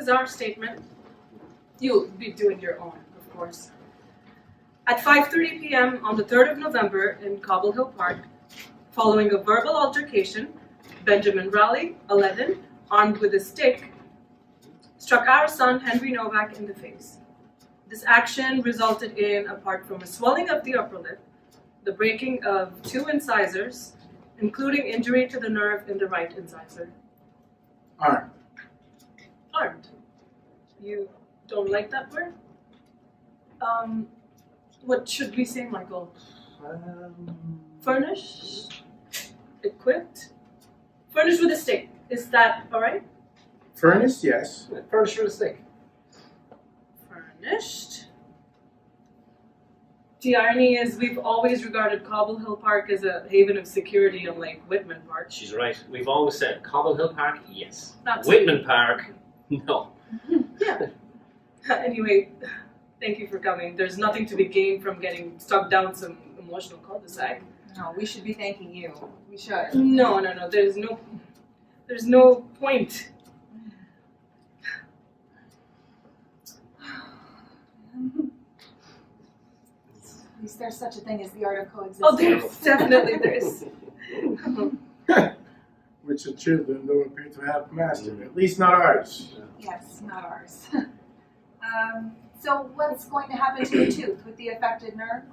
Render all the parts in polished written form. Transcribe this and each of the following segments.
is our statement. You'll be doing your own, of course. At 5:30 p.m. on the 3rd of November in Cobble Hill Park, following a verbal altercation, Benjamin Raleigh, 11, armed with a stick, struck our son Henry Novak in the face. This action resulted in, apart from a swelling of the upper lip, the breaking of 2 incisors, including injury to the nerve in the right incisor. Armed. Armed. You don't like that word? What should we say, Michael? Furnished? Equipped? Furnished with a stick. Is that alright? Furnished, yes. Furnished with a stick. Furnished? The irony is we've always regarded Cobble Hill Park as a haven of security, unlike Whitman Park. She's right. We've always said Cobble Hill Park, yes. Absolutely. Whitman Park, no. Yeah. Anyway, thank you for coming. There's nothing to be gained from getting stuck down some emotional cul-de-sac. No, we should be thanking you. We should. No. There's no point. At least there's such a thing as the art of coexistence. Oh, there is. Which the children don't appear to have mastered, at least not ours. Yes, not ours. So what's going to happen to your tooth with the affected nerve?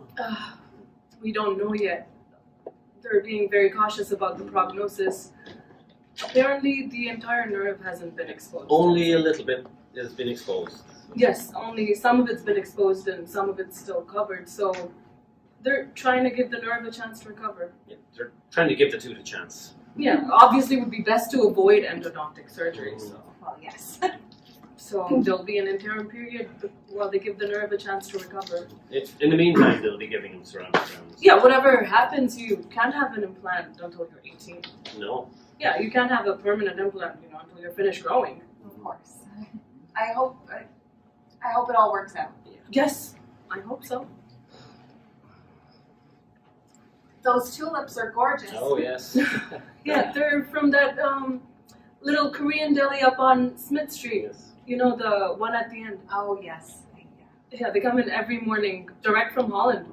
We don't know yet. They're being very cautious about the prognosis. Apparently, the entire nerve hasn't been exposed. Only a little bit has been exposed. Yes, only some of it's been exposed and some of it's still covered. So they're trying to give the nerve a chance to recover. Yeah, they're trying to give the tooth a chance. Yeah, obviously it would be best to avoid endodontic surgery. Well, yes. So there'll be an interim period while they give the nerve a chance to recover. In the meantime, they'll be giving him surrounding sounds. Yeah, whatever happens, you can't have an implant until you're 18. No. Yeah, you can't have a permanent implant, until you're finished growing. Of course. I hope it all works out. Yes, I hope so. Those tulips are gorgeous. Oh, yes. Yeah, they're from that little Korean deli up on Smith Street. Yes. You know, the one at the end. Oh, yes. Yeah, they come in every morning, direct from Holland.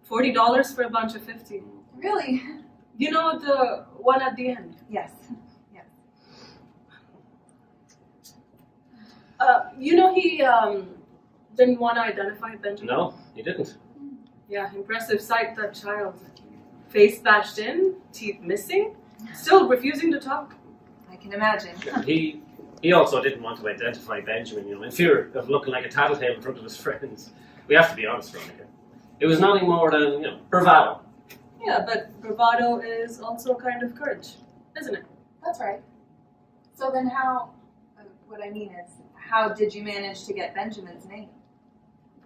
$40 for a bunch of 50. Really? You know the one at the end? Yes. He didn't want to identify Benjamin. No, he didn't. Yeah, impressive sight, that child. Face bashed in, teeth missing, still refusing to talk. I can imagine. He also didn't want to identify Benjamin, in fear of looking like a tattletale in front of his friends. We have to be honest, Veronica. It was nothing more than, bravado. Yeah, but bravado is also a kind of courage, isn't it? That's right. So then what I mean is, how did you manage to get Benjamin's name?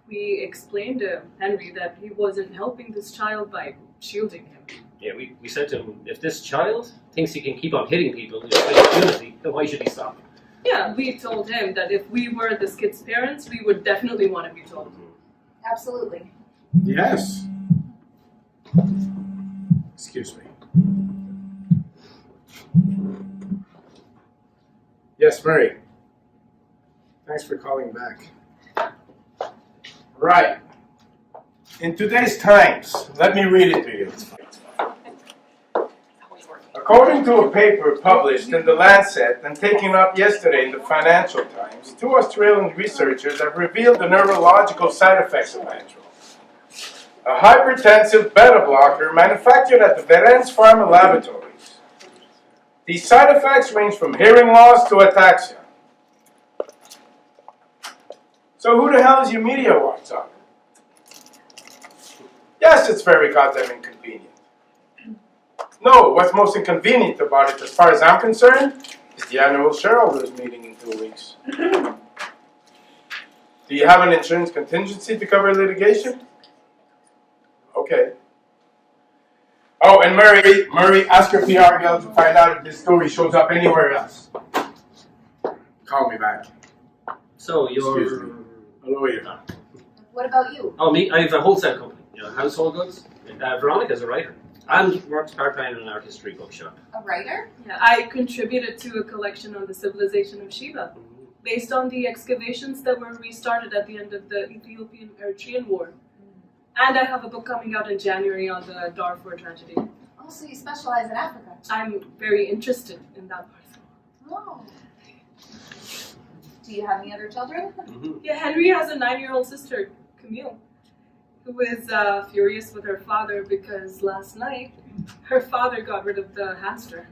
We explained to Henry that he wasn't helping this child by shielding him. Yeah, we said to him, if this child thinks he can keep on hitting people with impunity, then why should he stop? Yeah, we told him that if we were this kid's parents, we would definitely want to be told. Absolutely. Yes. Excuse me. Yes, Murray. Thanks for calling back. Right. In today's Times, let me read it to you. According to a paper published in The Lancet and taken up yesterday in the Financial Times, 2 Australian researchers have revealed the neurological side effects of Andro, a hypertensive beta blocker manufactured at the Verens Pharma laboratories. These side effects range from hearing loss to ataxia. So who the hell is your media watchdog? Yes, it's very goddamn inconvenient. No, what's most inconvenient about it, as far as I'm concerned, is the annual shareholders meeting in 2 weeks. Do you have an insurance contingency to cover litigation? Okay. Oh, and Murray, ask your PR girl to find out if this story shows up anywhere else. Call me back. So Excuse me. A lawyer. What about you? Oh, me? I have a wholesale company, household goods. Veronica's a writer and works part-time in an art history bookshop. A writer? Yeah, I contributed to a collection on the civilization of Shiva. based on the excavations that were restarted at the end of the Ethiopian-Eritrean War. And I have a book coming out in January on the Darfur tragedy. Oh, so you specialize in Africa? I'm very interested in that part. Oh. Do you have any other children? Yeah, Henry has a 9-year-old sister, Camille, who is furious with her father because last night her father got rid of the hamster.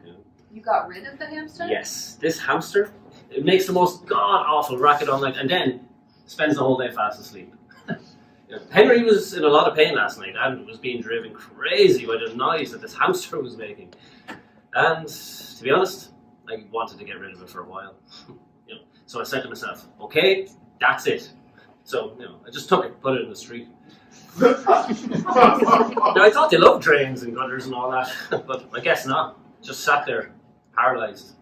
You got rid of the hamster? Yes, this hamster, it makes the most god-awful racket all night and then spends the whole day fast asleep. Henry was in a lot of pain last night and was being driven crazy by the noise that this hamster was making. And to be honest, I wanted to get rid of it for a while. So I said to myself, okay, that's it. So, I just took it, put it in the street. Now, I thought they loved drains and gutters and all that, but I guess not. Just sat there, paralysed.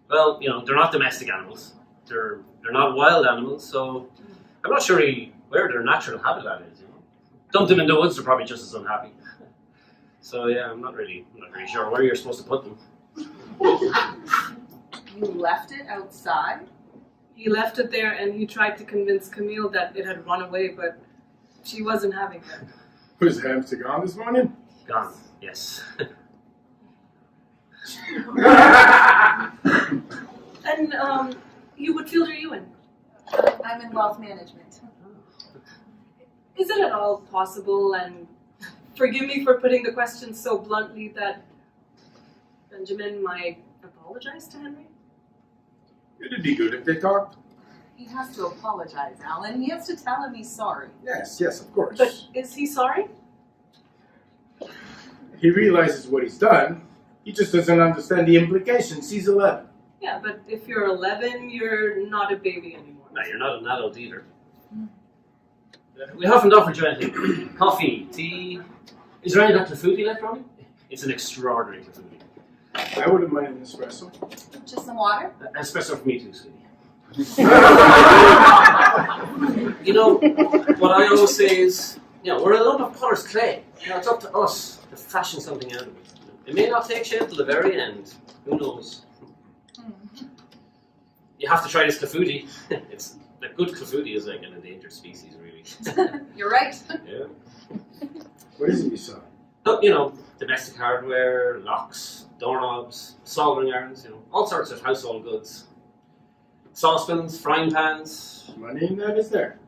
Well, they're not domestic animals. They're not wild animals, so I'm not sure where their natural habitat is. Dump them in the woods, they're probably just as unhappy. So yeah, I'm not really sure where you're supposed to put them. You left it outside? He left it there and he tried to convince Camille that it had run away, but she wasn't having it. Was the hamster gone this morning? Gone, yes. And you would fielder Eoin. I'm in wealth management. Is it at all possible, and forgive me for putting the question so bluntly, that Benjamin might apologize to Henry? It'd be good if they talked. He has to apologize, Alan. He has to tell him he's sorry. Yes, of course. But is he sorry? He realizes what he's done. He just doesn't understand the implications. He's 11. Yeah, but if you're 11, you're not a baby anymore. No, you're not an adult either. We haven't offered you anything. Coffee, tea. Is there any of that clafouti left, Ronnie? It's an extraordinary clafouti. I wouldn't mind an espresso. Just some water? Espresso for me too, sweetie. What I always say is, we're a lump of potter's clay. It's up to us to fashion something out of it. It may not take shape till the very end. Who knows? You have to try this clafouti. It's a good clafouti is like an endangered species, really. You're right. Yeah. What is it you saw? But, domestic hardware, locks, doorknobs, soldering irons, all sorts of household goods. Saucepans, frying pans. Money in that, is there?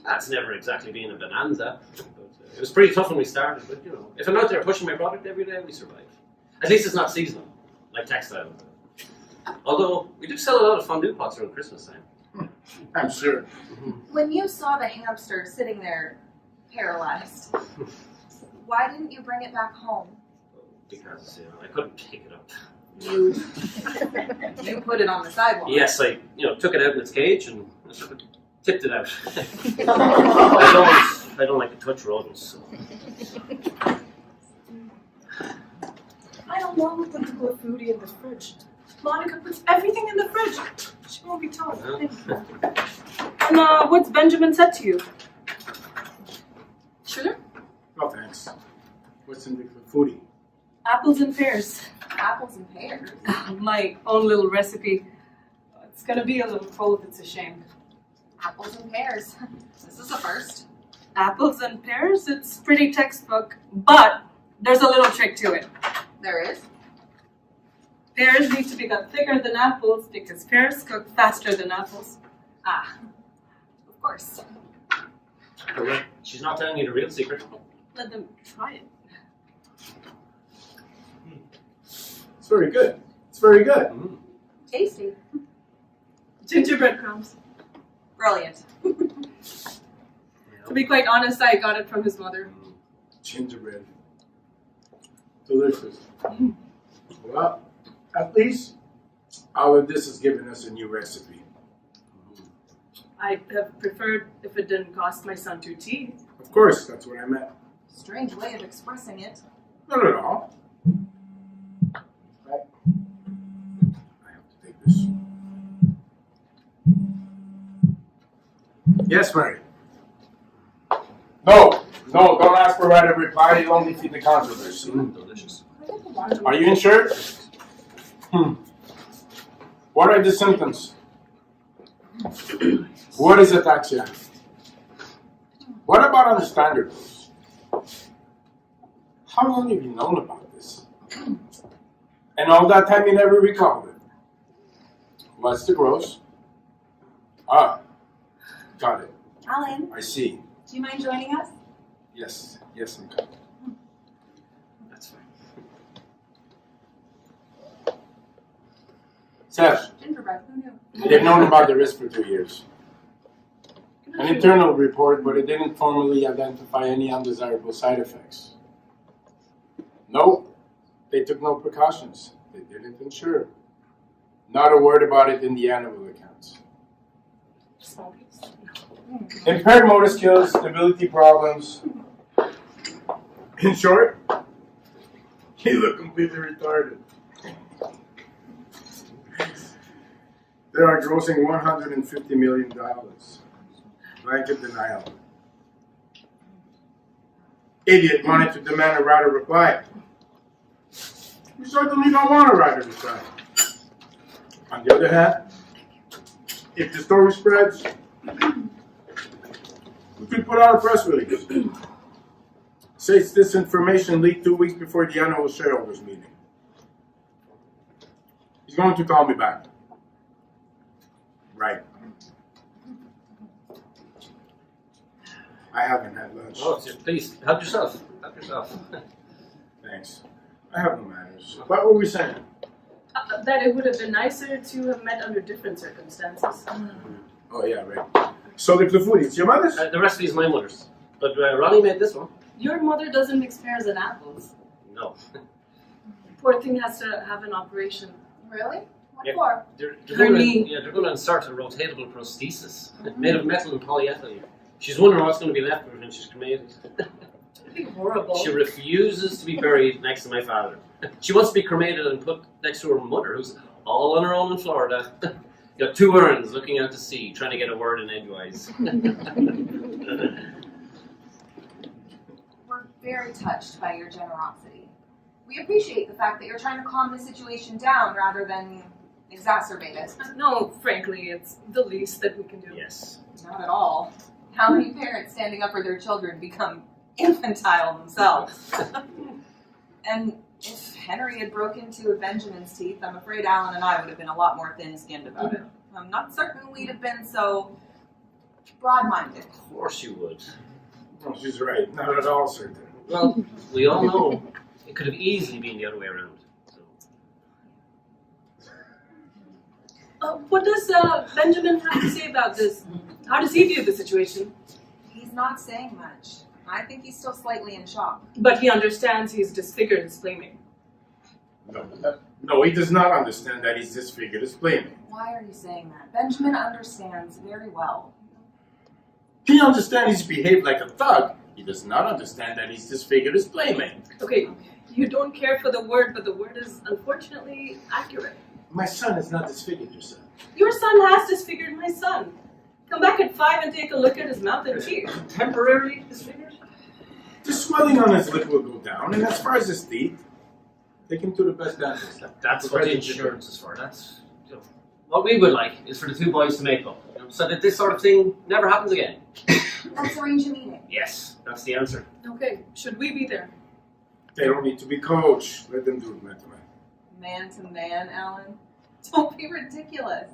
That's never exactly been a bonanza. But, it was pretty tough when we started, but if I'm out there pushing my product every day, we survive. At least it's not seasonal, like textile. Although, we do sell a lot of fondue pots around Christmas time. I'm sure. When you saw the hamster sitting there paralyzed, why didn't you bring it back home? Because, I couldn't pick it up. You put it on the sidewalk. Yes, I, took it out in its cage and sort of tipped it out. I don't like to touch rodents. So. I don't know who put the clafouti in the fridge. Monica puts everything in the fridge. She won't be told. And what's Benjamin said to you? Sugar? No thanks. What's in the clafouti? Apples and pears. Apples and pears? My own little recipe. It's gonna be a little cold, it's a shame. Apples and pears. This is a first. Apples and pears? It's pretty textbook, but there's a little trick to it. There is? Pears need to be cut thicker than apples because pears cook faster than apples. Ah, of course. Okay. She's not telling you the real secret. Let them try it. It's very good. It's very good. Tasty. Gingerbread crumbs. Brilliant. To be quite honest, I got it from his mother. Gingerbread. Delicious. Well, at least all of this has given us a new recipe. I'd have preferred if it didn't cost my son 2 teeth. Of course, that's what I meant. Strange way of expressing it. Not at all. Right. I have to take this. Yes, Mary. No, don't ask for right of reply. You only feed the controversy. Delicious. Are you insured? What are the symptoms? What is ataxia? What about on the standard dose? How long have you known about this? And all that time you never recalled it. What's the gross? Ah, got it. Alan, I see. do you mind joining us? Yes, I'm coming. That's fine. Serah, Gingerbread, who knew? they've known about the risk for 2 years. An internal report, but it didn't formally identify any undesirable side effects. No, they took no precautions. They didn't insure. Not a word about it in the annual accounts. Impaired motor skills, stability problems. In short, you look completely retarded. They are grossing $150 million. Blanket denial. Idiot wanted to demand a writer reply. We certainly don't want a writer reply. On the other hand, if the story spreads, we could put out a press release. Says this information leaked 2 weeks before the annual shareholders meeting. He's going to call me back. Right. I haven't had lunch. Oh, please, help yourself. Help yourself. Thanks. I have no manners. What were we saying? That it would have been nicer to have met under different circumstances. Oh, yeah, right. So the food, it's your mother's? The recipe is my mother's. But Raleigh made this one. Your mother doesn't mix pears and apples. No. Poor thing has to have an operation. Really? What Yeah. for? They're Her going knee. they're going to insert a rotatable prosthesis made of metal and polyethylene. She's wondering what's going to be left of her when she's cremated. It'd be horrible. She refuses to be buried next to my father. She wants to be cremated and put next to her mother, who's all on her own in Florida. Got 2 urns looking out to sea, trying to get a word in edgewise. We're very touched by your generosity. We appreciate the fact that you're trying to calm the situation down rather than exacerbate it. No, frankly, it's the least that we can do. Yes. Not at all. How many parents standing up for their children become infantile themselves? And if Henry had broke into Benjamin's teeth, I'm afraid Alan and I would have been a lot more thin-skinned about it. I'm not certain we'd have been so broad-minded. Of course you would. Oh, she's right. Not at all certain. Well, we all know it could have easily been the other way around. So. What does Benjamin have to say about this? How does he view the situation? He's not saying much. I think he's still slightly in shock. But he understands he's disfigured his playmate. No, he does not understand that he's disfigured his playmate. Why are you saying that? Benjamin understands very well. He understands he's behaved like a thug. He does not understand that he's disfigured his playmate. Okay, you don't care for the word, but the word is unfortunately accurate. My son has not disfigured your son. Your son has disfigured my son. Come back at 5 and take a look at his mouth and teeth. Temporarily disfigured? The swelling on his lip will go down, and as far as his teeth, take him to the best dentist. That's what the insurance is for. That's what we would like is for the 2 boys to make up, so that this sort of thing never happens again. Let's arrange a meeting. Yes, that's the answer. Okay, should we be there? They don't need to be coached. Let them do it man to man. Man to man, Alan. Don't be ridiculous.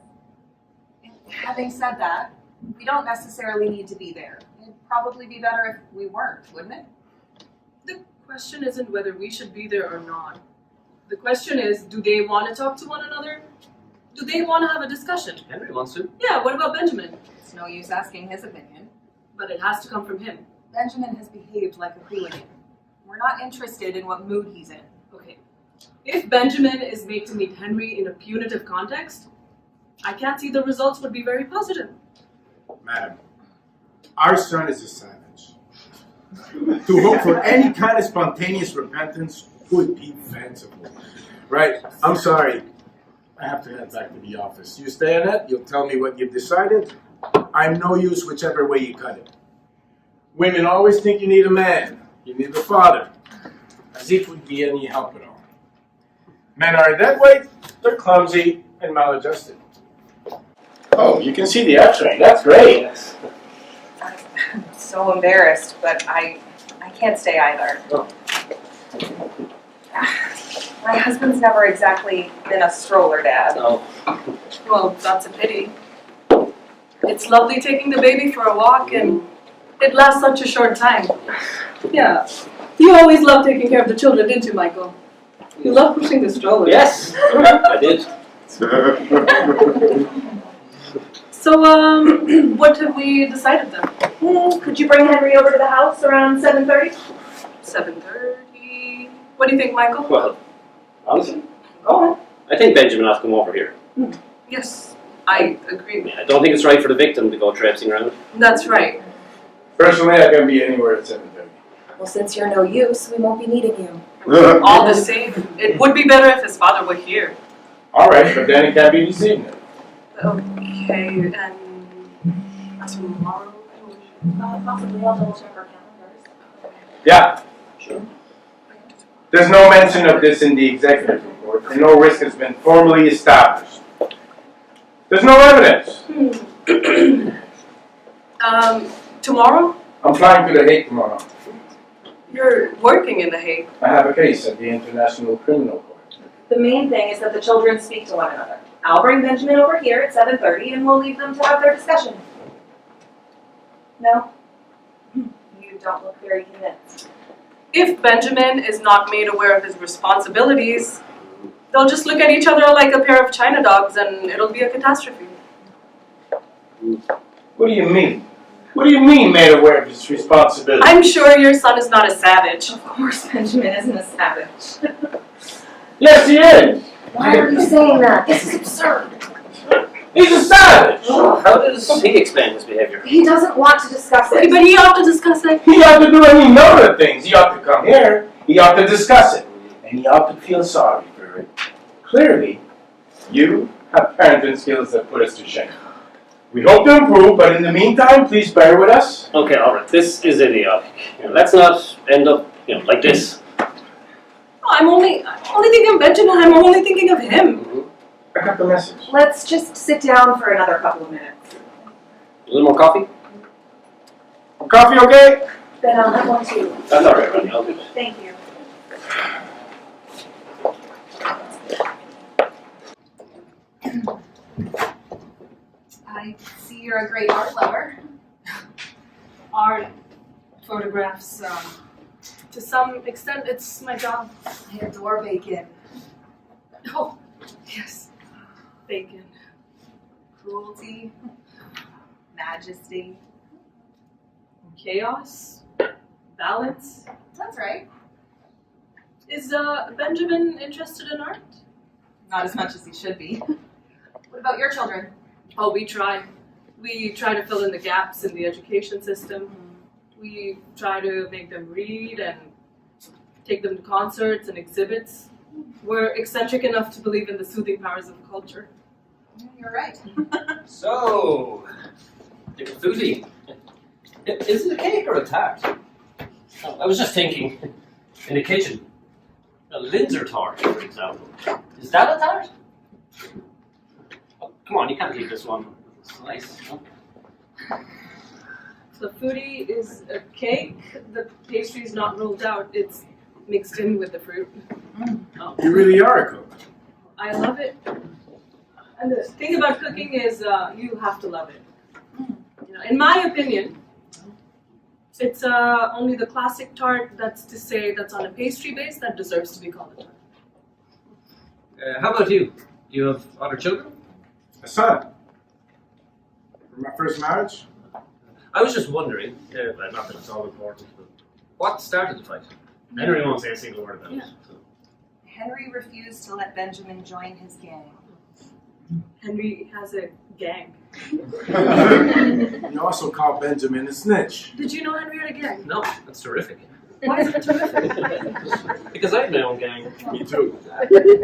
Having said that, we don't necessarily need to be there. It'd probably be better if we weren't, wouldn't it? The question isn't whether we should be there or not. The question is, do they want to talk to one another? Do they want to have a discussion? Henry wants to. Yeah, what about Benjamin? It's no use asking his opinion. But it has to come from him. Benjamin has behaved like a hooligan. We're not interested in what mood he's in. Okay. If Benjamin is made to meet Henry in a punitive context, I can't see the results would be very positive. Madam, our son is a savage. To hope for any kind of spontaneous repentance would be fanciful. Right, I'm sorry. I have to head back to the office. You stay, Annette, you'll tell me what you've decided. I'm no use whichever way you cut it. Women always think you need a man. You need a father. As if we'd be any help at all. Men are that way, they're clumsy and maladjusted. Oh, you can see the X-ray. That's great. Yes. I'm so embarrassed, but I can't stay either. Oh. My husband's never exactly been a stroller dad. Oh. Well, that's a pity. It's lovely taking the baby for a walk, and it lasts such a short time. Yeah. You always loved taking care of the children, didn't you, Michael? You love pushing the stroller. Yes, I did. So, what have we decided then? Could you bring Henry over to the house around 7:30? 7:30. What do you think, Michael? Well, honestly, Go on. I think Benjamin has to come over here. Yes, I agree. I don't think it's right for the victim to go traipsing around. That's right. Personally, I can be anywhere at 7:30. Well, since you're no use, we won't be needing you. All the same, it would be better if his father were here. All right, but then it can't be this evening. Okay, and tomorrow? Possibly, I'll double check our calendars. Yeah. Sure. There's no mention of this in the executive report, and no risk has been formally established. There's no evidence. Tomorrow? I'm flying to The Hague tomorrow. You're working in The Hague. I have a case at the International Criminal Court. The main thing is that the children speak to one another. I'll bring Benjamin over here at 7:30 and we'll leave them to have their discussion. No? You don't look very convinced. If Benjamin is not made aware of his responsibilities, they'll just look at each other like a pair of China dogs and it'll be a catastrophe. What do you mean? What do you mean made aware of his responsibility? I'm sure your son is not a savage. Of course Benjamin isn't a savage. Yes, he is. Why are you saying that? This is absurd. He's a savage. How does he explain his behavior? He doesn't want to discuss it. But he ought to discuss it. He ought to do any number of things. He ought to come here. He ought to discuss it. And he ought to feel sorry for it. Clearly, you have parenting skills that put us to shame. We hope to improve, but in the meantime, please bear with us. Okay, alright, this is idiotic. Let's not end up, like this. I'm only thinking of Benjamin. I'm only thinking of him. I got the message. Let's just sit down for another couple of minutes. A little more coffee? Coffee okay? Then I'll have one too. That's alright, Ronnie, I'll do it. Thank you. I see you're a great art lover. Art, photographs, to some extent, it's my job. I adore bacon. Oh, yes. Bacon. Cruelty. Majesty. Chaos. Balance. That's right. Is Benjamin interested in art? Not as much as he should be. What about your children? Oh, we try. We try to fill in the gaps in the education system. We try to make them read and take them to concerts and exhibits. We're eccentric enough to believe in the soothing powers of culture. You're right. So, the foodie. Is it a cake or a tart? Oh, I was just thinking, in the kitchen, a Linzer tart, for example. Is that a tart? Oh, come on, you can't leave this one. It's nice. Huh? The foodie is a cake. The pastry's not rolled out. It's mixed in with the fruit. You really are a cook. I love it. And the thing about cooking is you have to love it. In my opinion, it's only the classic tart, that's to say, that's on a pastry base that deserves to be called a tart. How about you? Do you have other children? A son. From my first marriage? I was just wondering, not that it's all important, but what started the fight? Henry won't say a single word about it. So. Henry refused to let Benjamin join his gang. Henry has a gang. You also call Benjamin a snitch. Did you know Henry had a gang? No, that's terrific. Why is it terrific? Because I have my own gang. Me too.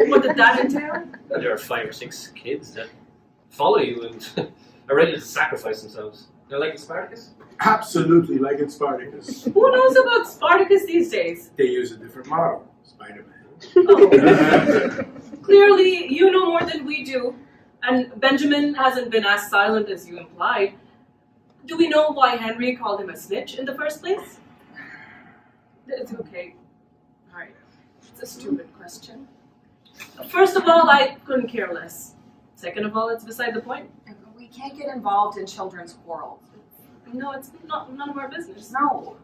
What did that entail? There are 5 or 6 kids that follow you and are ready to sacrifice themselves. They're like Spartacus? Absolutely like in Spartacus. Who knows about Spartacus these days? They use a different model. Spider-Man. Oh. Clearly, you know more than we do. And Benjamin hasn't been as silent as you implied. Do we know why Henry called him a snitch in the first place? It's okay. Alright. It's a stupid question. First of all, I couldn't care less. Second of all, it's beside the point. We can't get involved in children's quarrels. No, it's none of our business. No.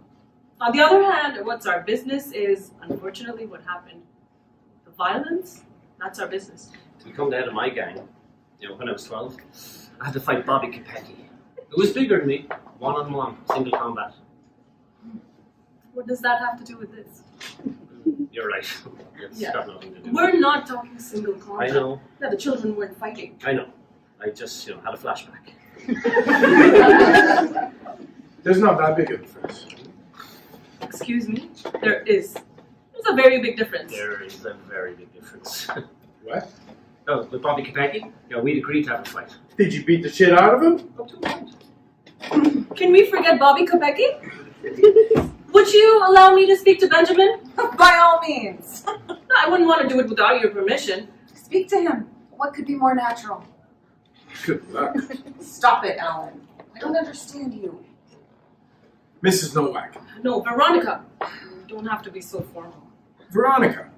On the other hand, what's our business is, unfortunately, what happened. The violence, that's our business. To come down to my gang, when I was 12, I had to fight Bobby Kopecky. Who was bigger than me, one-on-one, single combat. What does that have to do with this? You're right. It's got nothing to do with We're not talking single combat. I know. Yeah, the children weren't fighting. I know. I just, had a flashback. There's not that big a difference. Excuse me? There's a very big difference. There is a very big difference. What? Oh, with Bobby Kopecky, we'd agreed to have a fight. Did you beat the shit out of him? Up to a point. Can we forget Bobby Kopecky? Would you allow me to speak to Benjamin? By all means. I wouldn't want to do it without your permission. Speak to him. What could be more natural? Good luck. Stop it, Alan. I don't understand you. Mrs. Novak. No, Veronica. You don't have to be so formal. Veronica,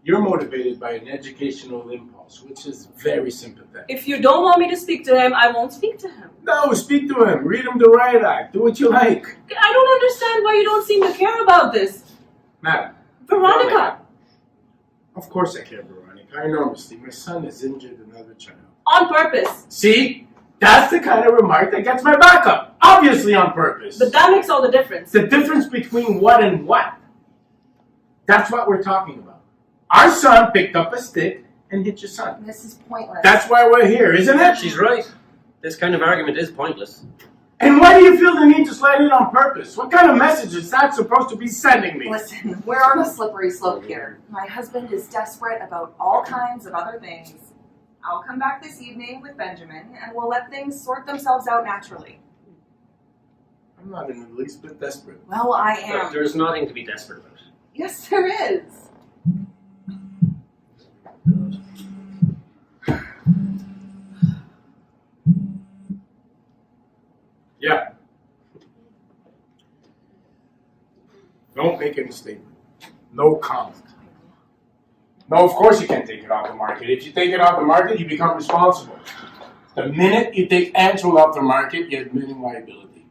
you're motivated by an educational impulse, which is very sympathetic. If you don't want me to speak to him, I won't speak to him. No, speak to him. Read him the riot act. Do what you like. I don't understand why you don't seem to care about this. Madam. Veronica! Of course I care, Veronica. Enormously. My son has injured another child. On purpose. See? That's the kind of remark that gets my back up. Obviously on purpose. But that makes all the difference. The difference between what and what. That's what we're talking about. Our son picked up a stick and hit your son. This is pointless. That's why we're here, isn't it? She's right. This kind of argument is pointless. And why do you feel the need to slide in on purpose? What kind of message is that supposed to be sending me? Listen, we're on a slippery slope here. My husband is desperate about all kinds of other things. I'll come back this evening with Benjamin, and we'll let things sort themselves out naturally. I'm not in the least bit desperate. Well, I am. There's nothing to be desperate about. Yes, there is. Yeah. Don't make any statement. No comment. No, of course you can't take it off the market. If you take it off the market, you become responsible. The minute you take Antrol off the market, you're admitting liability.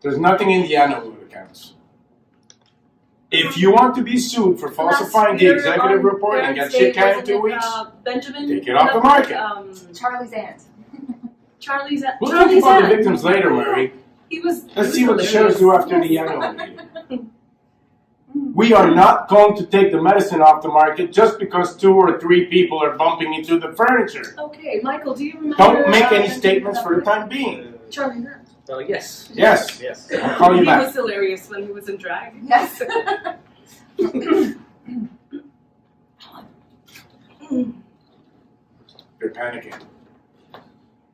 There's nothing in the annual accounts. If you want to be sued for falsifying the executive report and get shit canned in 2 weeks, Benjamin, take it off the market. Charlie's aunt. Charlie's We'll talk about the victims later, Murray. Let's see what the sheriffs do after the annual meeting. We are not going to take the medicine off the market just because 2 or 3 people are bumping into the furniture. Okay, Michael, do you remember? Don't make any statements for the time being. Charlie Nat. Well, yes. Yes. Yes. I'll call you He back. was hilarious when he was in drag. Yes. You're panicking.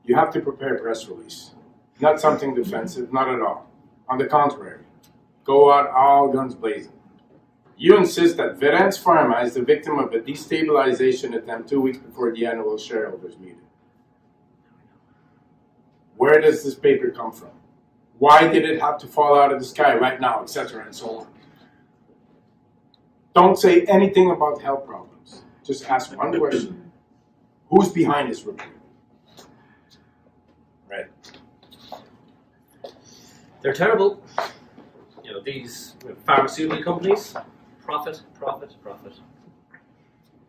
You have to prepare a press release. Not something defensive, not at all. On the contrary, go out all guns blazing. You insist that Veran's Pharma is the victim of a destabilization attempt 2 weeks before the annual shareholders meeting. Where does this paper come from? Why did it have to fall out of the sky right now, etc., and so on? Don't say anything about health problems. Just ask one question. Who's behind this report? Right. They're terrible. These pharmaceutical companies, profit, profit, profit.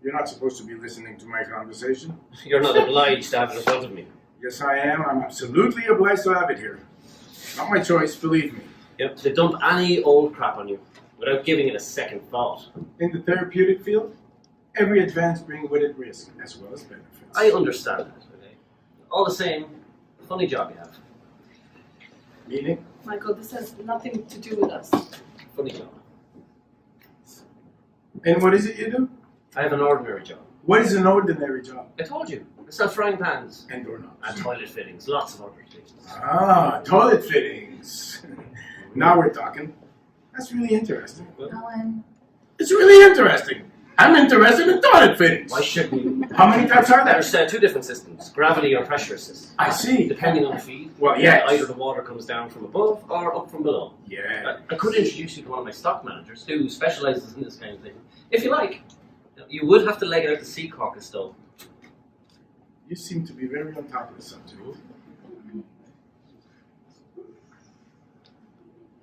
You're not supposed to be listening to my conversation. You're not obliged to have it in front of me. Yes, I am. I'm absolutely obliged to have it here. Not my choice, believe me. They dump any old crap on you without giving it a second thought. In the therapeutic field, every advance brings with it risk as well as benefits. I understand that, okay? All the same, funny job you have. Meaning? Michael, this has nothing to do with us. Funny job. And what is it you do? I have an ordinary job. What is an ordinary job? I told you. I sell frying pans. And doorknobs. And toilet fittings. Lots of other things. Ah, toilet fittings. Now we're talking. That's really interesting. Ellen. It's really interesting. I'm interested in toilet fittings. Why shouldn't you? How many types are there? There's two different systems, gravity or pressure assist. I see. Depending on the feed. Well, yes. Either the water comes down from above or up from below. Yeah. I could introduce you to one of my stock managers who specialises in this kind of thing. If you like. You would have to leg out the sea caucus though. You seem to be very on top of the subject.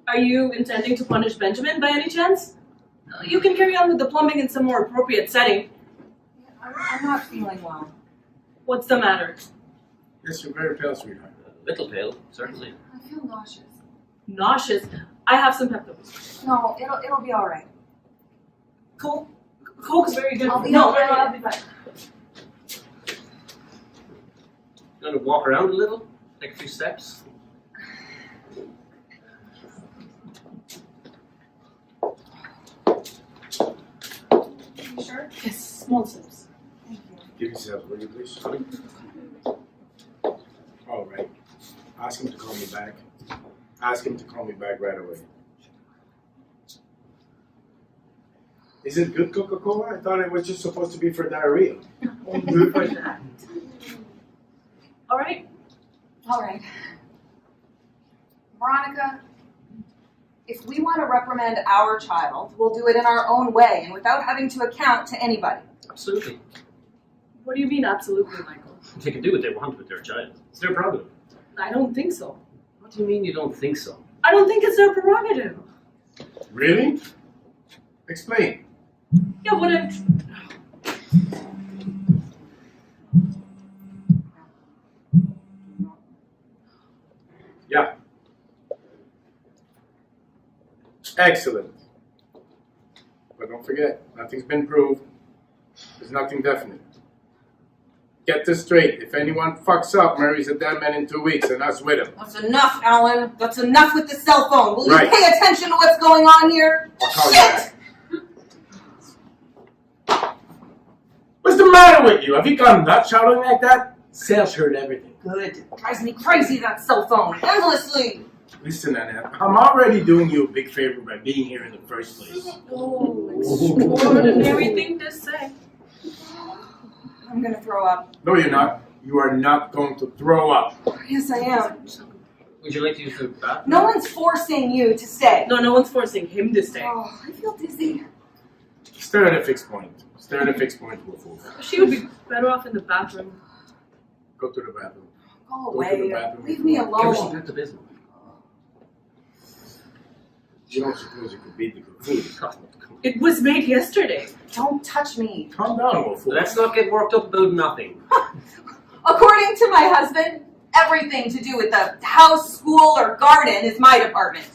Are you intending to punish Benjamin by any chance? You can carry on with the plumbing in some more appropriate setting. I'm not feeling well. What's the matter? Yes, you're very pale, sweetheart. A little pale, certainly. I feel nauseous. Nauseous? I have some Pepto. No, it'll be all right. Coke is very good. I'll be No, all right. I'll be fine. Gonna walk around a little, take a few steps. You sure? Yes, small sips. Thank you. Give yourself, will you please? All right. Ask him to call me back. Ask him to call me back right away. Is it good Coca-Cola? I thought it was just supposed to be for diarrhea. Only for that. All right. All right. Veronica, if we want to reprimand our child, we'll do it in our own way and without having to account to anybody. Absolutely. What do you mean, absolutely, Michael? They can do what they want with their child. It's their prerogative. I don't think so. What do you mean you don't think so? I don't think it's their prerogative. Really? Explain. Yeah, what I... Yeah. Excellent. But don't forget, nothing's been proved. There's nothing definite. Get this straight. If anyone fucks up, Mary's a dead man in 2 weeks, and us with him. That's enough, Alan. That's enough with the cell phone. Will Right. you pay attention to what's going on here? I'll call you Shit! back. What's the matter with you? Have you gone nuts shouting like that? Sales heard everything. Good. Drives me crazy, that cell phone. Endlessly. Listen, Annette, I'm already doing you a big favor by being here in the first place. Oh, extraordinary thing to say. I'm gonna throw up. No, you're not. You are not going to throw up. Yes, I am. Would you like to use the bathroom? No one's forcing you to stay. No one's forcing him to stay. Oh, I feel dizzy. Stare at a fixed point. Stare at a fixed point, Wolf. She would be better off in the bathroom. Go to the bathroom. Go Go to the away. bathroom. Leave me Give her some alone. Pepto-Bismol. You don't suppose you could beat the good food? It was made yesterday. Don't touch me. Calm down, Wolf. Let's not get worked up about nothing. According to my husband, everything to do with the house, school, or garden is my department.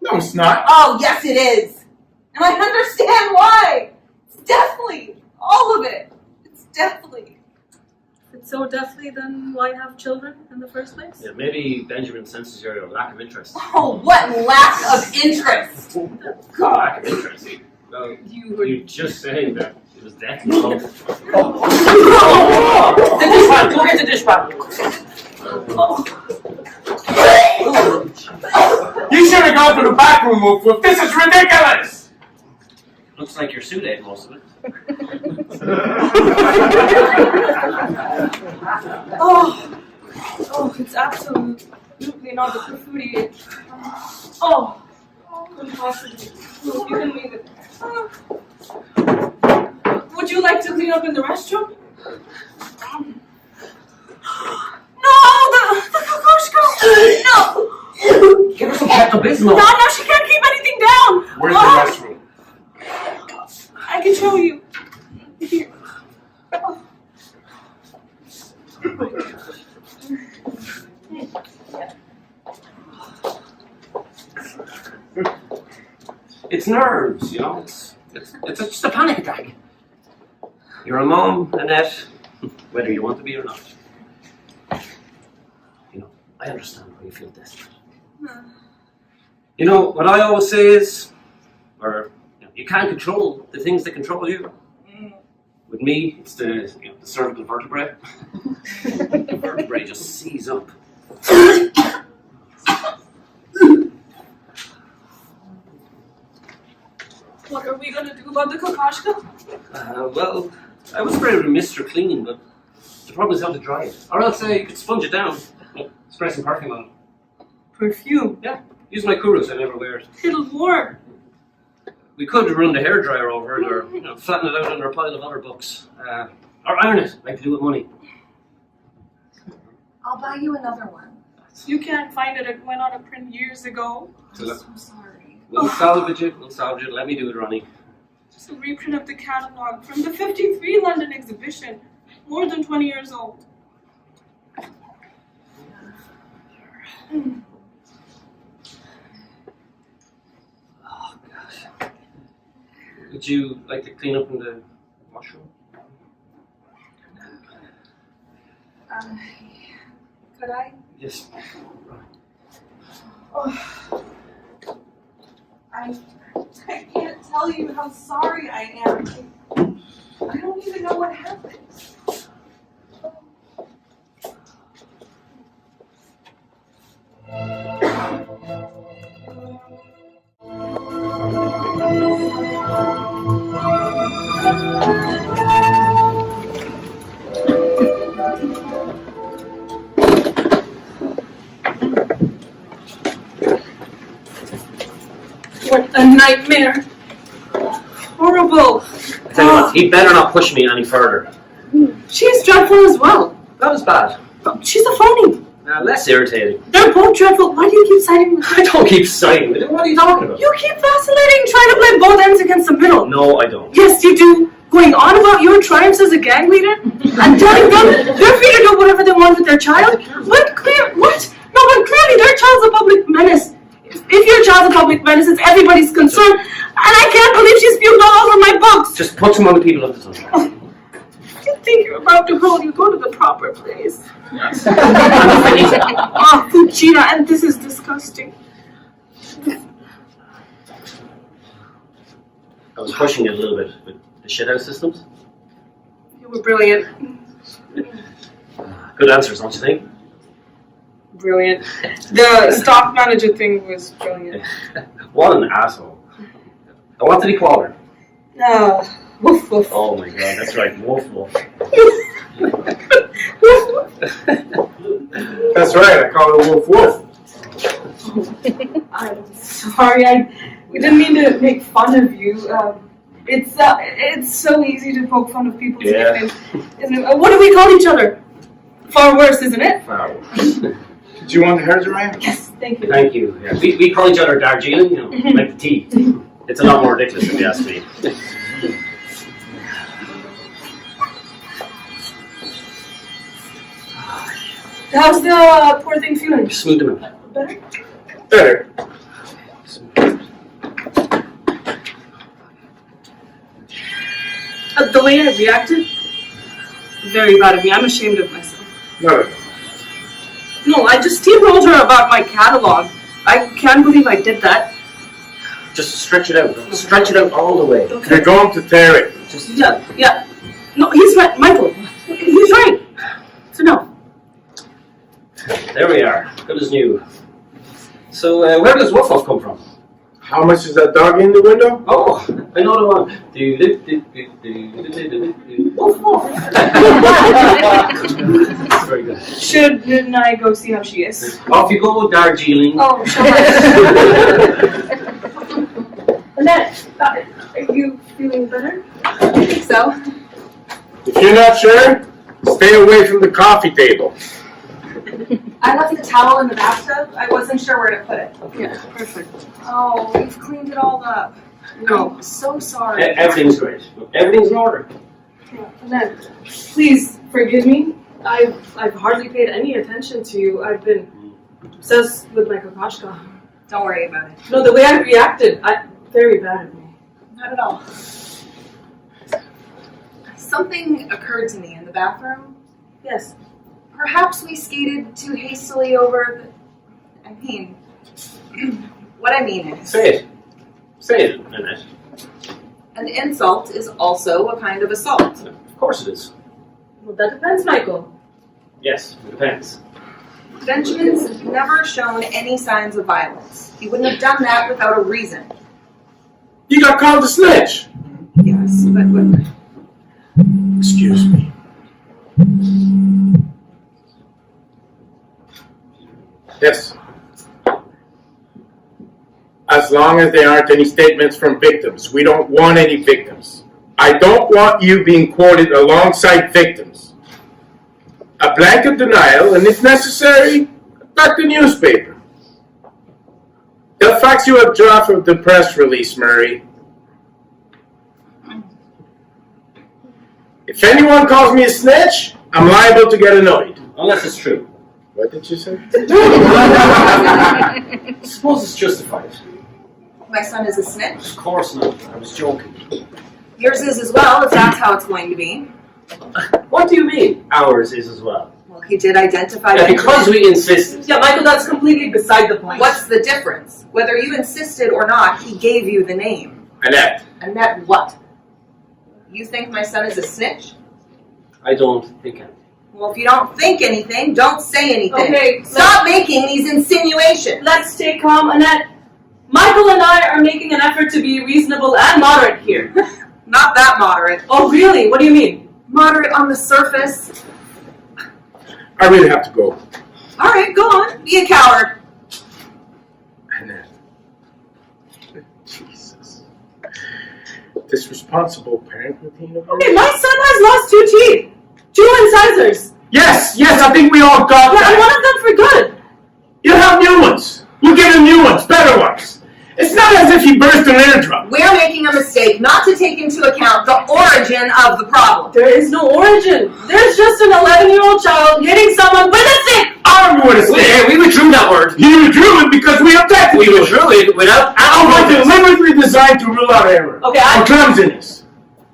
No, it's not. Oh, yes, it is. And I understand why. It's definitely all of it. It's definitely. It's so deathly, then why have children in the first place? Yeah, maybe Benjamin senses your lack of interest. Oh, what lack of interest. Lack of interest? No, You were... you just saying that it was deathly. The dishpan! Go get the dishpan! You should have gone to the bathroom, Wolf. This is ridiculous! Looks like your suit ate most of it. Oh, it's absolutely not the foodie. Oh, impossible. You can leave it. Would you like to clean up in the restroom? No, the Kokoshko! No! Give her some Pepto-Bismol. No, she can't keep anything down! Where's the restroom? I can show you. Here. It's nerves, you know. It's just a panic attack. You're a mom, Annette, whether you want to be or not. You know, I understand why you feel desperate. You know, what I always say is, you can't control the things that control you. With me, it's the cervical vertebrae. The vertebrae just seize up. What are we gonna do about the Kokoshka? Well, I was very remiss for cleaning, but the problem is how to dry it. Or else you could sponge it down. Spray some perfume on it. Perfume. Yeah, use my Kurus, I never wear it. It'll warm. We could run the hairdryer over it, or flatten it out under a pile of other books. Or iron it, like to do with money. I'll buy you another one. You can't find it. It went out of print years ago. So look, I'm sorry. we'll salvage it, Let me do it, Ronnie. It's a reprint of the catalog from the 53 London exhibition. More than 20 years old. Oh, gosh. Would you like to clean up in the washroom? Could I? Yes. Oh. I can't tell you how sorry I am. I don't even know what happened. What a nightmare. Horrible. I tell you what, he better not push me any further. She's dreadful as well. That was bad. She's a phony. Less irritating. They're both dreadful. Why do you keep siding with her? I don't keep siding with him. What are you talking about? You keep vacillating, trying to play both ends against the middle. No, I don't. Yes, you do. Going on about your triumphs as a gang leader and telling them they're free to do whatever they want with their child. But clearly their child's a public menace. If your child's a public menace, it's everybody's concern. And I can't believe she's spewed all over my books. Just put some on the people of the time. You think you're about to roll, you go to the proper place. Yes. Oh, Fuchina, and this is disgusting. I was pushing it a little bit with the shithouse systems. You were brilliant. Good answers, don't you think? Brilliant. The stock manager thing was brilliant. What an asshole. I wanted equality. Woof woof. Oh my god, that's right, woof woof. That's right, I call it Wolf Wolf. I'm sorry, we didn't mean to make fun of you. It's so easy to poke fun of people's nicknames, isn't it? What do we call each other? Far worse, isn't it? Wow. Did you want the hairdryer? Yes, thank you. Thank you. Yeah. We call each other Darjeeling, like the tea. It's a lot more ridiculous if you ask me. How's the poor thing feeling? Smooth them out. Better? Better. The way I reacted? Very bad of me. I'm ashamed of myself. No. No, I just steamrolled her about my catalog. I can't believe I did that. Just stretch it out. Stretch it out all the way. You're going to tear it. Just Yeah. No, he's right. Michael, he's right. So no. There we are. Good as new. So where does Woof Woof come from? How much is that dog in the window? Oh, I know the one. Woof Woof. That's very good. Shouldn't I go see how she is? Off you go, Darjeeling. Oh, sure. Annette, are you feeling better? I think so. If you're not sure, stay away from the coffee table. I left the towel in the bathtub. I wasn't sure where to put it. Yeah, perfect. Oh, we've cleaned it all up. No. I'm so sorry. Everything's great. Everything's in order. Yeah, Annette, please forgive me. I've hardly paid any attention to you. I've been obsessed with my Kokoshka. Don't worry about it. No, the way I reacted, very bad of me. Not at all. Something occurred to me in the bathroom. Yes. Perhaps we skated too hastily over the... what I mean is... Say it. Say it, Annette. An insult is also a kind of assault. Of course it is. Well, that depends, Michael. Yes, it depends. Benjamin's never shown any signs of violence. He wouldn't have done that without a reason. You got called a snitch. Yes, but Excuse me. Yes. As long as there aren't any statements from victims. We don't want any victims. I don't want you being quoted alongside victims. A blanket denial, and if necessary, back the newspaper. They'll fax you a draft of the press release, Murray. If anyone calls me a snitch, I'm liable to get annoyed. Unless it's true. What did you say? I suppose it's justified. my son is a snitch. Of course not. I was joking. Yours is as well, if that's how it's going to be. What do you mean? Ours is as well. Well, he did identify Yeah, because we insisted. Yeah, Michael, that's completely beside the point. What's the difference? Whether you insisted or not, he gave you the name. Annette. Annette what? You think my son is a snitch? I don't think anything. Well, if you don't think anything, don't say anything. Okay, Stop making these insinuations. let's stay calm, Annette. Michael and I are making an effort to be reasonable and moderate here. Not that moderate. Oh, really? What do you mean? Moderate on the surface. I really have to go. All right, go on. Be a coward. Annette. Jesus. This responsible parent routine of yours? Okay, my son has lost 2 teeth. 2 incisors. Yes, I think we all got Yeah, and that. one of them for good. You'll have new ones. We'll give him new ones, better ones. It's not as if he burst an eardrum. We're making a mistake not to take into account the origin of the problem. There is no origin. There's just an 11-year-old child hitting someone with a stick. I would have said. We withdrew that word. You withdrew it because we objected We to it. withdrew it without I was deliberately designed to rule out error. Okay, And clumsiness.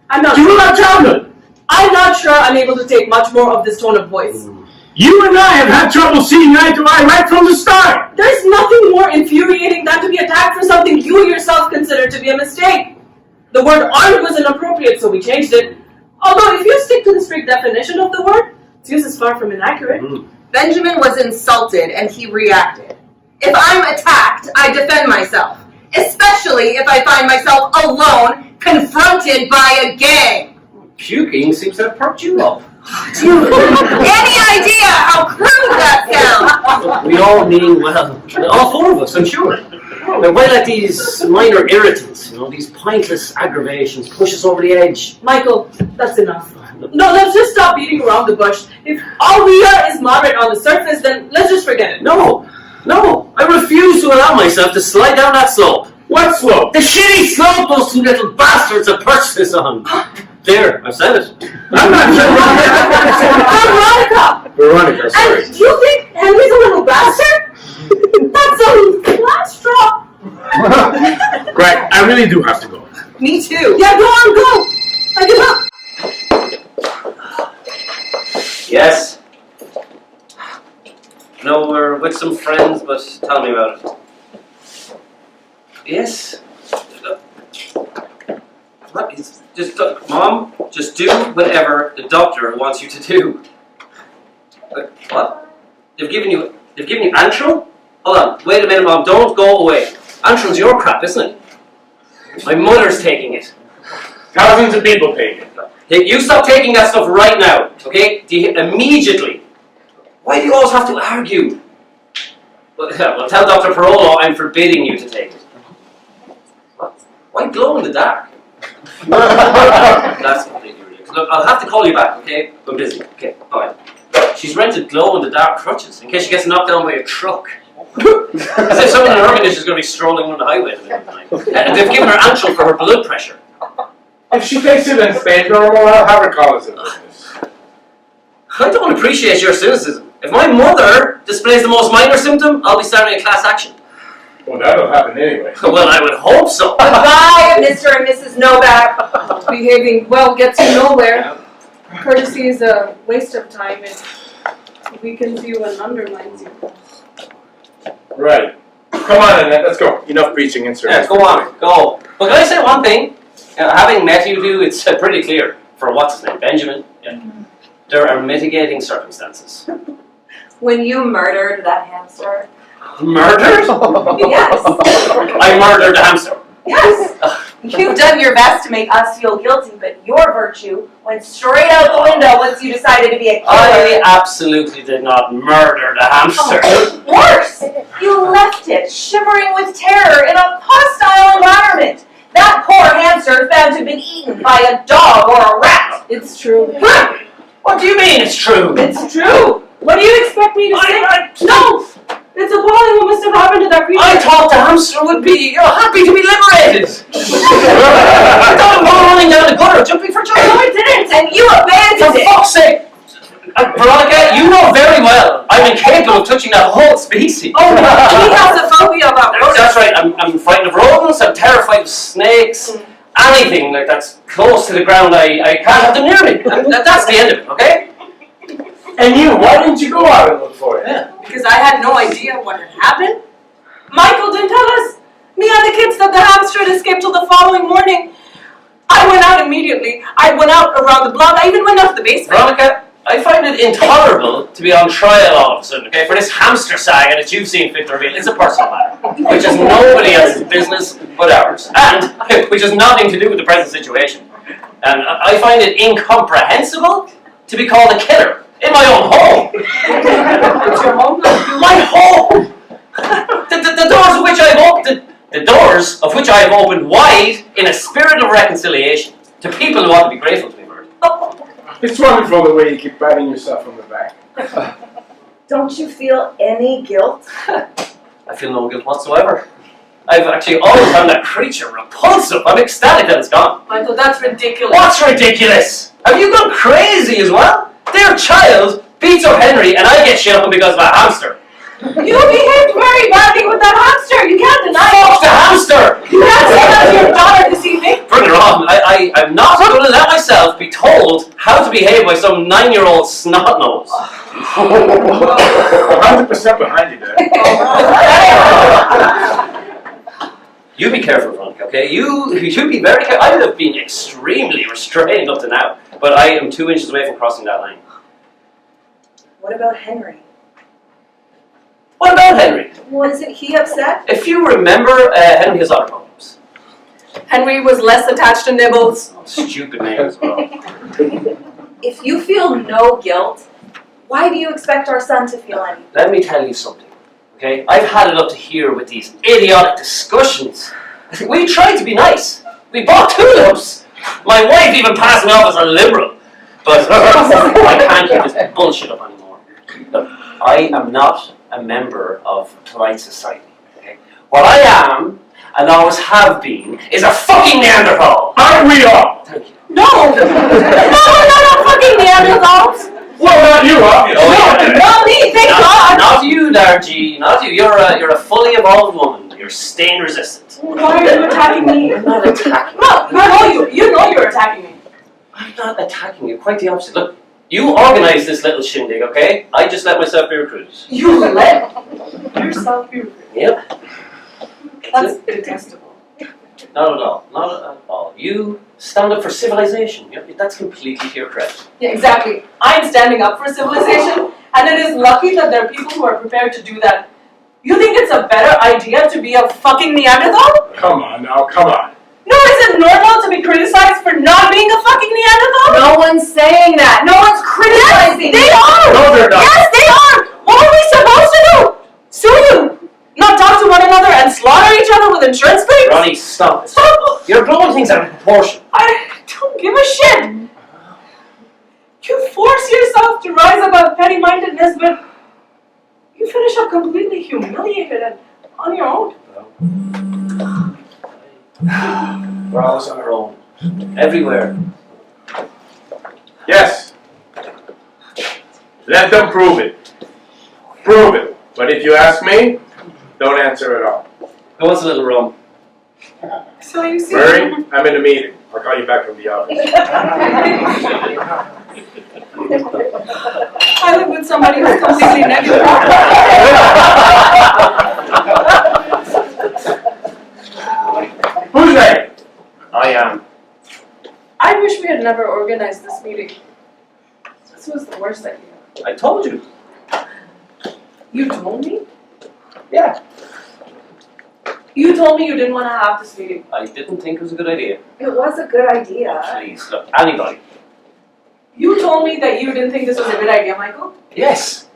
I'm not To rule out childhood. I'm not sure I'm able to take much more of this tone of voice. You and I have had trouble seeing eye to eye right from the start. There's nothing more infuriating than to be attacked for something you yourself consider to be a mistake. The word armed was inappropriate, so we changed it. Although, if you stick to the strict definition of the word, its use is far from inaccurate. Benjamin was insulted and he reacted. If I'm attacked, I defend myself. Especially if I find myself alone, confronted by a gang. Puking seems to have perked you up. Any idea how crude that sounds? We all mean well. All 4 of us, I'm sure. Now, why let these minor irritants, these pointless aggravations push us over the edge? Michael, that's enough. No, let's just stop beating around the bush. If all we are is moderate on the surface, then let's just forget it. No, I refuse to allow myself to slide down that slope. What slope? The shitty slope those 2 little bastards have perched us on. There, I've said it. I'm not sure. Veronica! Veronica, sorry. And do you think Henry's a little bastard? That's a last straw. Right, I really do have to go. Me too. Yeah, go on, go. I give up. Yes. No, we're with some friends, but tell me about it. Yes. What is just Mom? Just do whatever the doctor wants you to do. What? They've given you Antral? Hold on. Wait a minute, Mom. Don't go away. Antral's your crap, isn't it? My mother's taking it. Thousands of people take it. Hey, you stop taking that stuff right now, okay? Immediately. Why do you always have to argue? Well, tell Dr. Parolo I'm forbidding you to take it. What? Why glow in the dark? That's completely ridiculous. Look, I'll have to call you back, okay? I'm busy. Okay, bye. She's rented glow-in-the-dark crutches in case she gets knocked down by a truck. As if someone in her organization is going to be strolling on the highway at the middle of the night. And they've given her Antral for her blood pressure. If she takes it and stays normal, I'll have her call us a witness. I don't appreciate your cynicism. If my mother displays the most minor symptom, I'll be starting a class action. Well, that'll happen anyway. Well, I would hope so. Goodbye, Mr. and Mrs. Novak. Behaving well gets you nowhere. Courtesy is a waste of time. It weakens you and undermines you. Right. Come on, Annette, let's go. Enough preaching and service. Yeah, go on, go. But can I say one thing? Having met you two, it's pretty clear. For what's his name, Benjamin? Yeah. There are mitigating circumstances. When you murdered that hamster. Murdered? Yes. I murdered the hamster. Yes. You've done your best to make us feel guilty, but your virtue went straight out the window once you decided to be a killer. I absolutely did not murder the hamster. Worse! You left it shivering with terror in a hostile environment. That poor hamster is bound to have been eaten by a dog or a rat. It's true. What do you mean it's true? It's true. What do you expect me to say? No! It's appalling what must have happened to that creature. I thought the hamster would be happy to be liberated. I thought it was running down the gutter, jumping for joy. No, it didn't, and you abandoned it. For fuck's sake! Veronica, you know very well I'm incapable of touching that whole species. Oh, he has a phobia about rodents. That's right, I'm frightened of rodents, I'm terrified of snakes, anything like that's close to the ground, I can't have them near me. And that's the end of it, okay? And you, why didn't you go out and look for it? Yeah. Because I had no idea what had happened. Michael didn't tell us. Me and the kids thought the hamster had escaped till the following morning. I went out immediately. I went out around the block. I even went out to the basement. Veronica, I find it intolerable to be on trial all of a sudden, okay, for this hamster saga that you've seen fit to reveal. It's a personal matter, which is nobody else's business but ours, and which has nothing to do with the present situation. And I find it incomprehensible to be called a killer in my own home. It's your home? My home! The doors of which I have opened, the doors of which I have opened wide in a spirit of reconciliation to people who ought to be grateful to me for it. It's wonderful the way you keep patting yourself on the back. Don't you feel any guilt? I feel no guilt whatsoever. I've actually always found that creature repulsive. I'm ecstatic that it's gone. Michael, that's ridiculous. What's ridiculous? Have you gone crazy as well? Their child beats up Henry and I get shit on because of a hamster. You behaved very badly with that hamster. You can't deny Fuck it. the hamster! You can't say that to your daughter this evening. Bring it on. I'm not going to let myself be told how to behave by some 9-year-old snot-nose. 100% behind you there. You be careful, Veronica, okay? You be very careful. I would have been extremely restrained up to now, but I am 2 inches away from crossing that line. What about Henry? What about Henry? Wasn't he upset? If you remember, Henry has other problems. Henry was less attached to Nibbles. Oh, stupid name as well. If you feel no guilt, why do you expect our son to feel any? Let me tell you something, okay? I've had it up to here with these idiotic discussions. We tried to be nice. We bought tulips. My wife even passed me off as a liberal. But I can't keep this bullshit up anymore. Look, I am not a member of polite society, okay? What I am, and always have been, is a fucking Neanderthal! Aren't we all? Thank you. No! No, we're not fucking Neanderthals! Well, not you, obviously. Oh, yeah. Not me, thank God! Not you, Dargie, not you. You're a fully evolved woman. You're stain resistant. Why are you attacking me? I'm not attacking you. No, you know you're attacking me. I'm not attacking you, quite the opposite. Look, you organised this little shindig, okay? I just let myself be recruited. You let yourself be recruited. Yep. That's detestable. Not at all. Not at all. You stand up for civilization. Yep. That's completely to your credit. Yeah, exactly. I'm standing up for civilization, and it is lucky that there are people who are prepared to do that. You think it's a better idea to be a fucking Neanderthal? Come on now, come on. No, is it normal to be criticized for not being a fucking Neanderthal? No one's saying that. No one's criticizing. They are! No, they're not. Yes, they are! What are we supposed to do? Sue you? Not talk to one another and slaughter each other with insurance claims? Ronnie, stop it. Stop! You're blowing things out of proportion. I don't give a shit. You force yourself to rise above petty-mindedness, but you finish up completely humiliated and on your own. We're always on our own. Everywhere. Yes. Let them prove it. Prove it. But if you ask me, don't answer at all. Who wants a little rum? So you see... Murray, I'm in a meeting. I'll call you back from the office. I live with somebody who's completely negative. Who's there? I am. I wish we had never organized this meeting. This was the worst idea. I told you. You told me? Yeah. You told me you didn't want to have this meeting. I didn't think it was a good idea. It was a good idea. Please, look, anybody. You told me that you didn't think this was a good idea, Michael. Yes,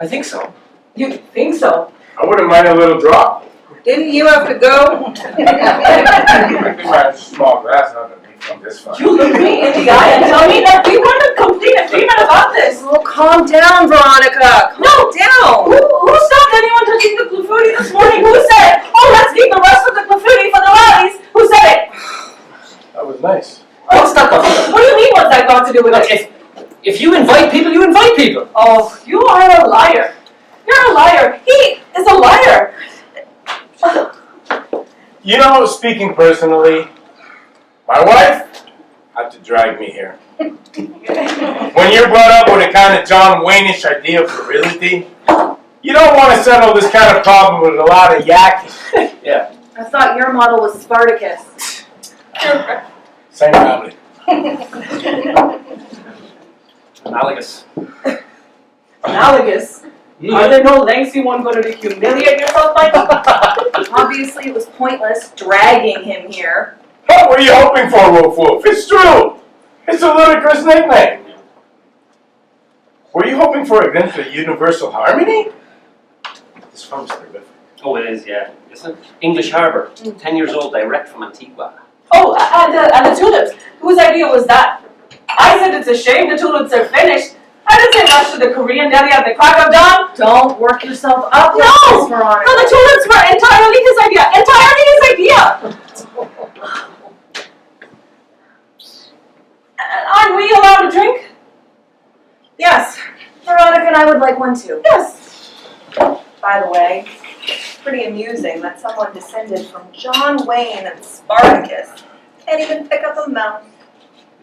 I think so. You think so? I wouldn't mind a little drop. Didn't you have to go? My small glass, not to be from this far. You look me in the eye and tell me that we weren't in complete agreement about this. Oh, calm down, Veronica. Calm down. Who stopped anyone touching the clafouti this morning? Who said, oh, let's keep the rest of the clafouti for the Raleighs? Who said it? That was nice. What's that got to do? What do you mean what's that got to do with Look, it? if you invite people, you invite people. Oh, you are a liar. You're a liar. He is a liar. You know, speaking personally, my wife had to drag me here. When you're brought up with a kind of John Wayne-ish idea of virility, you don't want to settle this kind of problem with a lot of yakking. Yeah. I thought your model was Spartacus. Same family. Analogous. Analogous. Are there no lengths you won't go to humiliate yourself, Michael? Obviously, it was pointless dragging him here. What were you hoping for, Wolf? It's true. It's a ludicrous nickname. Were you hoping for a glimpse of universal harmony? This farm's terrific. Oh, it is, yeah. Isn't it? English Harbour, 10 years old, direct from Antigua. Oh, and the tulips. Whose idea was that? I said it's a shame the tulips are finished. I didn't say rush to the Korean deli at the crack of dawn. Don't work yourself up like No! this, Veronica. No, the tulips were entirely his idea. Entirely his idea. Aren't we allowed to drink? Yes, Veronica and I would like one too. Yes. By the way, it's pretty amusing that someone descended from John Wayne and Spartacus can't even pick up a mouse.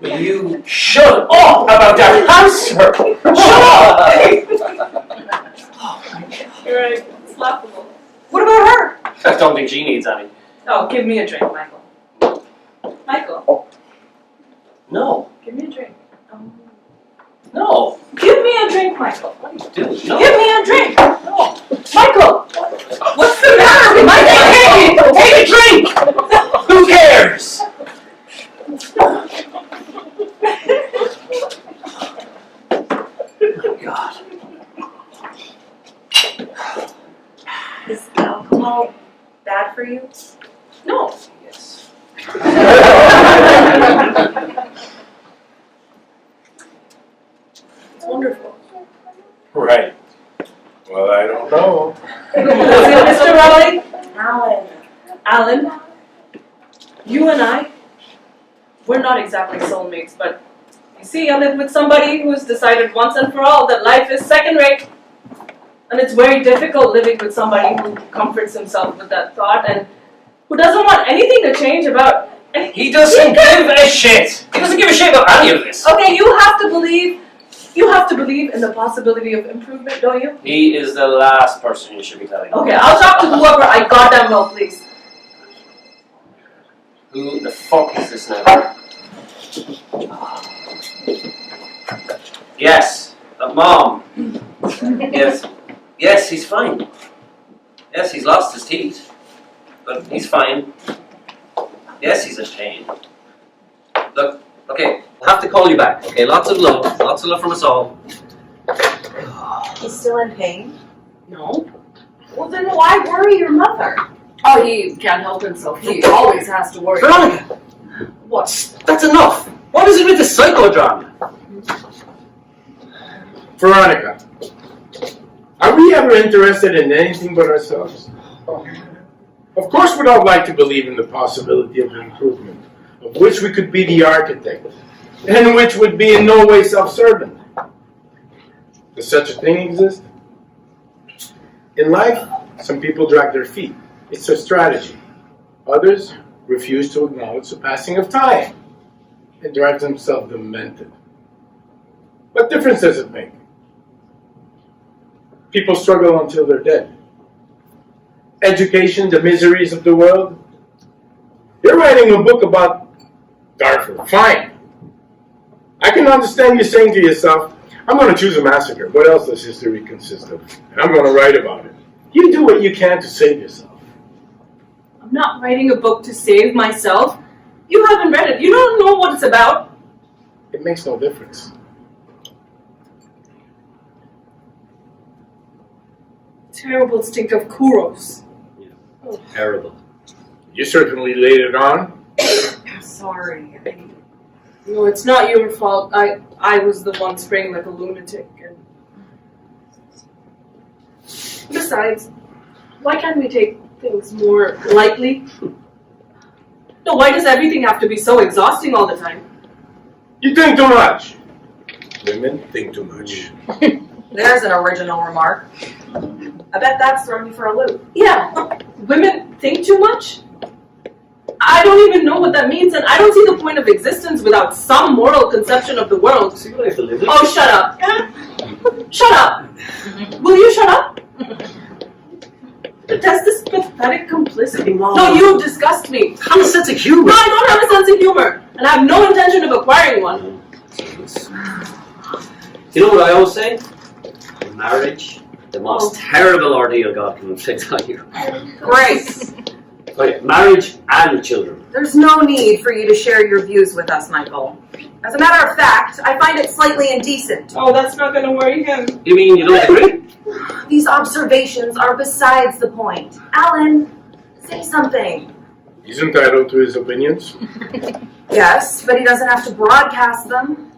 Will you shut up about that hamster? Shut up! You're right. It's laughable. What about her? I don't think she needs any. Oh, give me a drink, Michael. Michael, No. give me a drink. No. Give me a drink, Michael. What are you doing? No. Give me a drink. No. Michael. What's the matter with Michael, take a drink! Who cares? Oh, God. Is alcohol bad for you? No. Yes. It's wonderful. Right. Well, I don't know. Mr. Raleigh, Alan. Alan, you and I, we're not exactly soulmates, but you see, I live with somebody who's decided once and for all that life is second rate. And it's very difficult living with somebody who comforts himself with that thought and who doesn't want anything to change about anything. He doesn't give a shit. He doesn't give a shit about any of this. Okay, you have to believe in the possibility of improvement, don't you? He is the last person you should be telling. Okay, I'll talk to whoever I goddamn know, please. Who the fuck is this now? Yes, Mom. Yes. Yes, he's fine. Yes, he's lost his teeth. But he's fine. Yes, he's in pain. Look, okay, I'll have to call you back. Okay, lots of love from us all. He's still in pain? No. Well, then why worry your mother? Oh, he can't help himself. He always has to worry. Veronica! What? That's enough! What is it with the psychodrama? Veronica, are we ever interested in anything but ourselves? Of course we don't like to believe in the possibility of improvement, of which we could be the architect, and which would be in no way self-serving. Does such a thing exist? In life, some people drag their feet. It's a strategy. Others refuse to acknowledge the passing of time. It drives themselves demented. What difference does it make? People struggle until they're dead. Education, the miseries of the world. You're writing a book about Darfur. Fine. I can understand you saying to yourself, I'm going to choose a massacre. What else does history consist of? And I'm going to write about it. You do what you can to save yourself. I'm not writing a book to save myself. You haven't read it. You don't know what it's about. It makes no difference. Terrible stink of Kuros. Terrible. You certainly laid it on. I'm sorry. No, it's not your fault. I was the one spraying like a lunatic. And besides, why can't we take things more lightly? No, why does everything have to be so exhausting all the time? You think too much. Women think too much. There's an original remark. I bet that's thrown you for a loop. Yeah, women think too much? I don't even know what that means, and I don't see the point of existence without some moral conception of the world. So you like to live it? Oh, shut up. Shut up. Will you shut up? Detest this pathetic complicity. No, you disgust me. Have a sense of humor. No, I don't have a sense of humor, and I have no intention of acquiring one. You know what I always say? Marriage, the most terrible ordeal God can inflict on you. Great. Okay, marriage and children. There's no need for you to share your views with us, Michael. As a matter of fact, I find it slightly indecent. Oh, that's not going to worry him. You mean you don't agree? These observations are besides the point. Alan, say something. He's entitled to his opinions. Yes, but he doesn't have to broadcast them.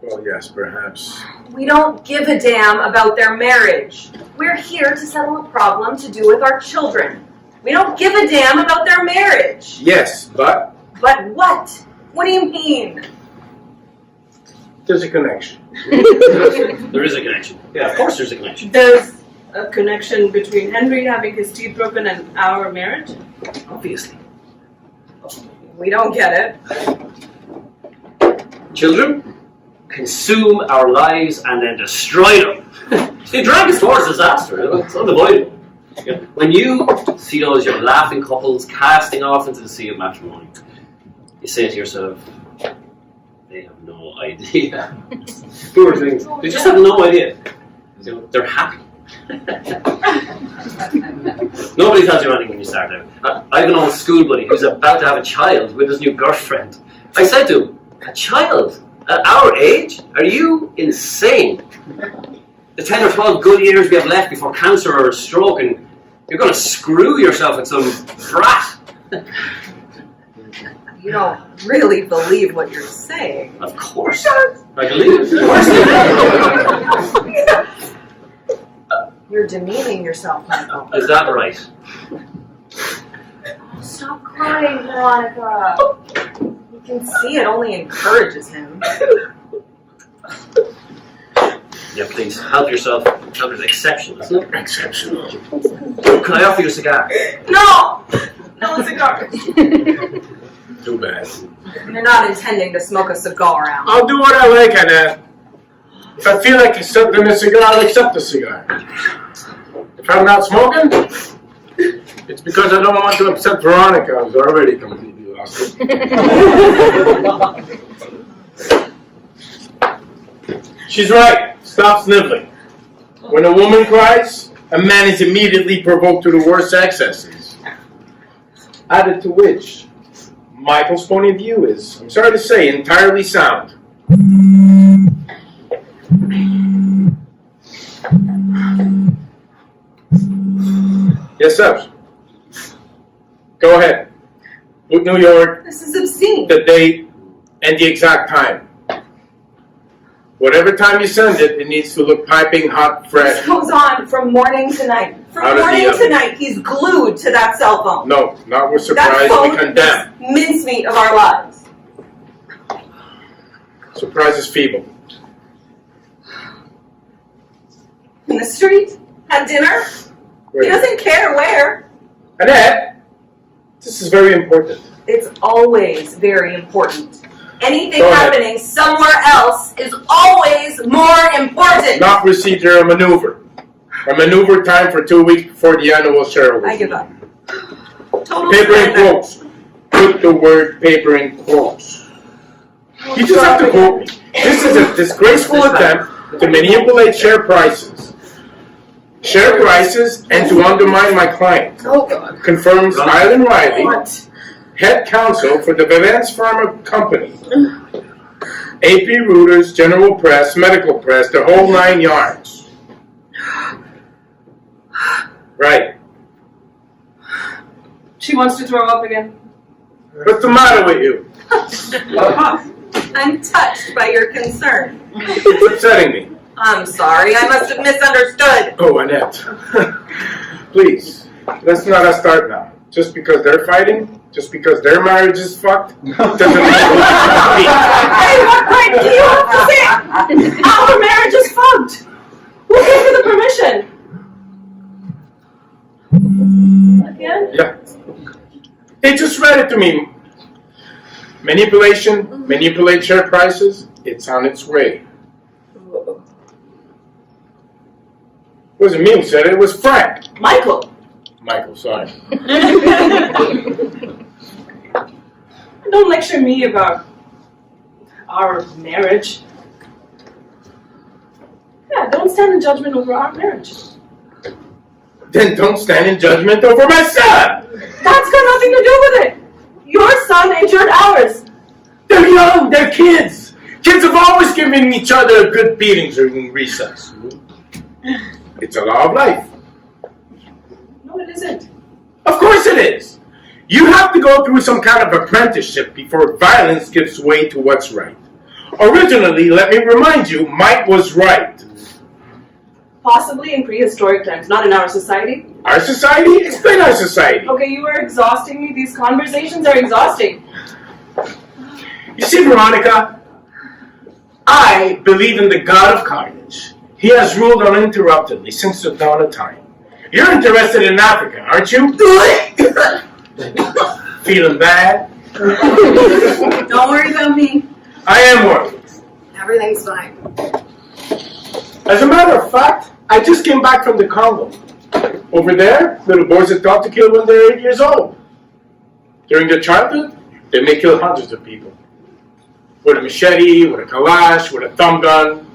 Well, yes, perhaps. We don't give a damn about their marriage. We're here to settle a problem to do with our children. We don't give a damn about their marriage. Yes, but But what? What do you mean? there's a connection. There is a connection. Yeah, of course there's a connection. There's a connection between Henry having his teeth broken and our marriage? Obviously. We don't get it. Children consume our lives and then destroy them. They drag us towards disaster. It's unavoidable. When you see those young laughing couples casting off into the sea of matrimony, you say to yourself, they have no idea. Poor things. They just have no idea. You know, they're happy. Nobody tells you anything when you start out. I have an old school buddy who's about to have a child with his new girlfriend. I said to him, a child? At our age? Are you insane? The 10 or 12 good years we have left before cancer or a stroke, and you're going to screw yourself with some brat. You don't really believe what you're saying. Of course. I believe it. Of course. You're demeaning yourself, Michael. Is that right? Stop crying, Veronica. You can see it only encourages him. Yeah, please, help yourself. Help is exceptional, isn't it? Exceptional. Can I offer you a cigar? No! No cigar. Too bad. You're not intending to smoke a cigar, Alan. I'll do what I like, Annette. If I feel like accepting a cigar, I'll accept a cigar. If I'm not smoking, it's because I don't want to upset Veronica, who's already completely lost it. She's right. Stop sniveling. When a woman cries, a man is immediately provoked to the worst excesses. Added to which, Michael's point of view is, I'm sorry to say, entirely sound. Yes, sir. Go ahead. Put New York, This is obscene. the date, and the exact time. Whatever time you send it, it needs to look piping hot, fresh. This goes on from morning to night. From Out of the morning oven. to night, he's glued to that cell phone. No, not with That surprise, phone we condemn. is mincemeat of our lives. Surprise is feeble. In the street, at dinner, he Wait. doesn't care where. Annette, this is very important. It's always very important. Anything Go ahead. happening somewhere else is always more important. Not procedure, a maneuver. A maneuver time for 2 weeks before the annual shareholders. I give up. Total Paper in surrender. quotes. Put the word paper in quotes. You just have to quote me. This is a disgraceful attempt to manipulate share prices. share prices, and to undermine my client. Oh, God. Confirms Island Riley, What? head counsel for the Valence Pharma Company. AP Reuters, General Press, Medical Press, the whole 9 yards. Right. She wants to throw up again. What's the matter with you? I'm touched by your concern. It's upsetting me. I'm sorry, I must have misunderstood. Oh, Annette. Please, let's not start now. Just because they're fighting, just because their marriage is fucked, doesn't mean Hey, what right do you have to say? Our marriage is fucked. Who gave you the permission? Again? Yeah. They just read it to me. Manipulate share prices, it's on its way. It wasn't me who said it, it was Frank. Michael. Michael, sorry. Don't lecture me about our marriage. Yeah, don't stand in judgment over our marriage. Then don't stand in judgment over my son. That's got nothing to do with it. Your son injured ours. They're young, they're kids. Kids have always given each other good beatings during recess. It's a law of life. No, it isn't. Of course it is. You have to go through some kind of apprenticeship before violence gives way to what's right. Originally, let me remind you, Mike was right. Possibly in prehistoric times, not in our society. Our society? Explain our society. Okay, you are exhausting me. These conversations are exhausting. You see, Veronica, I believe in the God of Carnage. He has ruled uninterruptedly since the dawn of time. You're interested in Africa, aren't you? Feeling bad? Don't worry about me. I am worried. Everything's fine. As a matter of fact, I just came back from the Congo. Over there, little boys are taught to kill when they're 8 years old. During their childhood, they may kill hundreds of people. With a machete, with a kalash, with a thumb gun.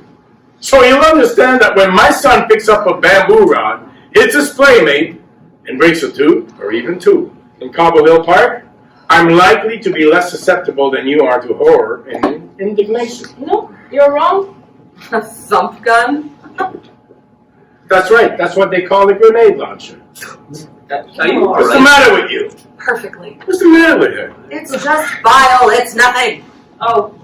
So you'll understand that when my son picks up a bamboo rod, hits his playmate, and breaks a tooth, or even two, in Cobble Hill Park, I'm likely to be less susceptible than you are to horror and indignation. No, you're wrong. A thump gun? That's right, that's what they call a grenade launcher. Are you What's the alright? matter with you? Perfectly. What's the matter with her? It's just bile, it's nothing. Oh,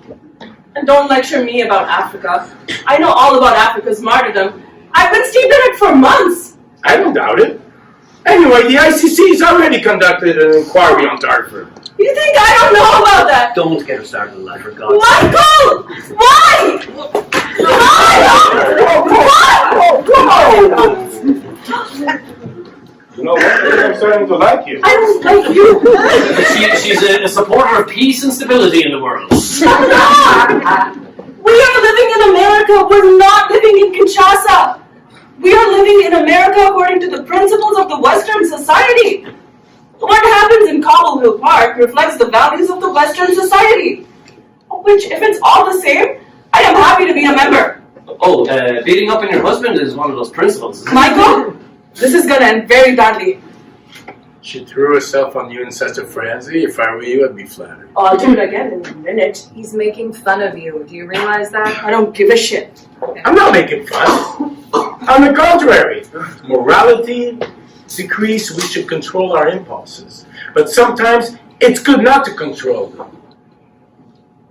and don't lecture me about Africa. I know all about Africa's martyrdom. I've been steeped in it for months. I don't doubt it. Anyway, the ICC's already conducted an inquiry on Darfur. You think I don't know about that? Don't get her started, lad, for God's Michael! Why? You know what? I'm starting to like you. I don't like you. She's a supporter of peace and stability in the world. Shut up! We are living in America. We're not living in Kinshasa. We are living in America according to the principles of the Western society. What happens in Cobble Hill Park reflects the values of the Western society. Which, if it's all the same, I am happy to be a member. Oh, beating up on your husband is one of those principles. Isn't it? Michael, this is gonna end very badly. She threw herself on you in such a frenzy. If I were you, I'd be flattered. Oh, I'll do it again in a minute. He's making fun of you. Do you realize that? I don't give a shit. I'm not making fun. On the contrary, morality decrees we should control our impulses. But sometimes it's good not to control them.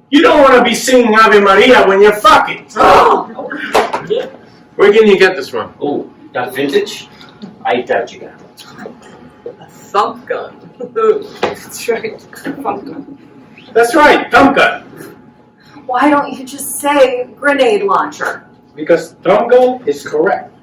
You don't want to be singing Ave Maria when you're fucking. Oh. Where can you get this from? Oh, that vintage? I doubt you can. A thump gun. That's right. That's right, thumb gun. Why don't you just say grenade launcher? Because thumb gun is correct.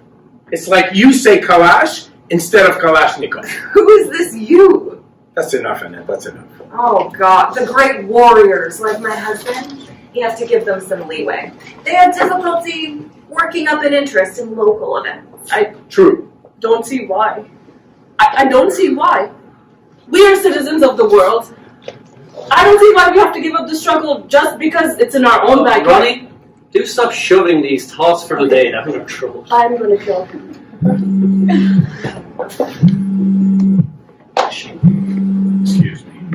It's like you say kalash instead of kalashnikov. Who is this you? That's enough, Annette, that's enough. Oh God, the great warriors like my husband. You have to give them some leeway. They have difficulty working up an interest in local events. True. Don't see why. I don't see why. We are citizens of the world. I don't see why we have to give up the struggle just because it's in our own backyard. Ronnie, do stop shoving these thoughts for the day down your throat. I'm gonna kill him. Excuse me.